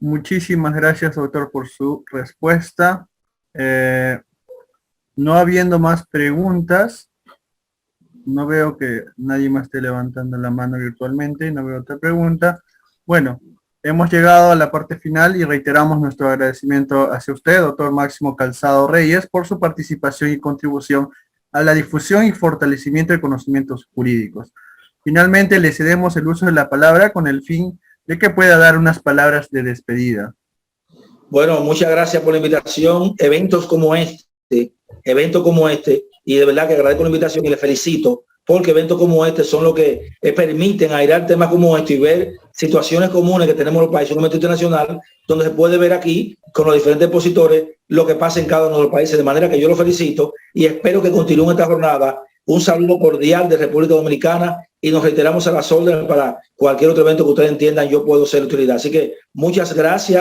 Muchísimas gracias, doctor, por su respuesta. No habiendo más preguntas, no veo que nadie más esté levantando la mano virtualmente, no veo otra pregunta. Bueno, hemos llegado a la parte final y reiteramos nuestro agradecimiento hacia usted, doctor Máximo Calzado Reyes, por su participación y contribución a la difusión y fortalecimiento de conocimientos jurídicos. Finalmente, le cedemos el uso de la palabra con el fin de que pueda dar unas palabras de despedida. Bueno, muchas gracias por la invitación. Eventos como este, y de verdad que agradezco la invitación y le felicito, porque eventos como este son los que permiten airear temas como este y ver situaciones comunes que tenemos en los países, un momento internacional, donde se puede ver aquí con los diferentes expositores lo que pasa en cada uno de los países, de manera que yo lo felicito y espero que continúe esta jornada. Un saludo cordial de República Dominicana y nos reiteramos a las órdenes para cualquier otro evento que ustedes entiendan yo puedo ser de utilidad. Así que muchas gracias.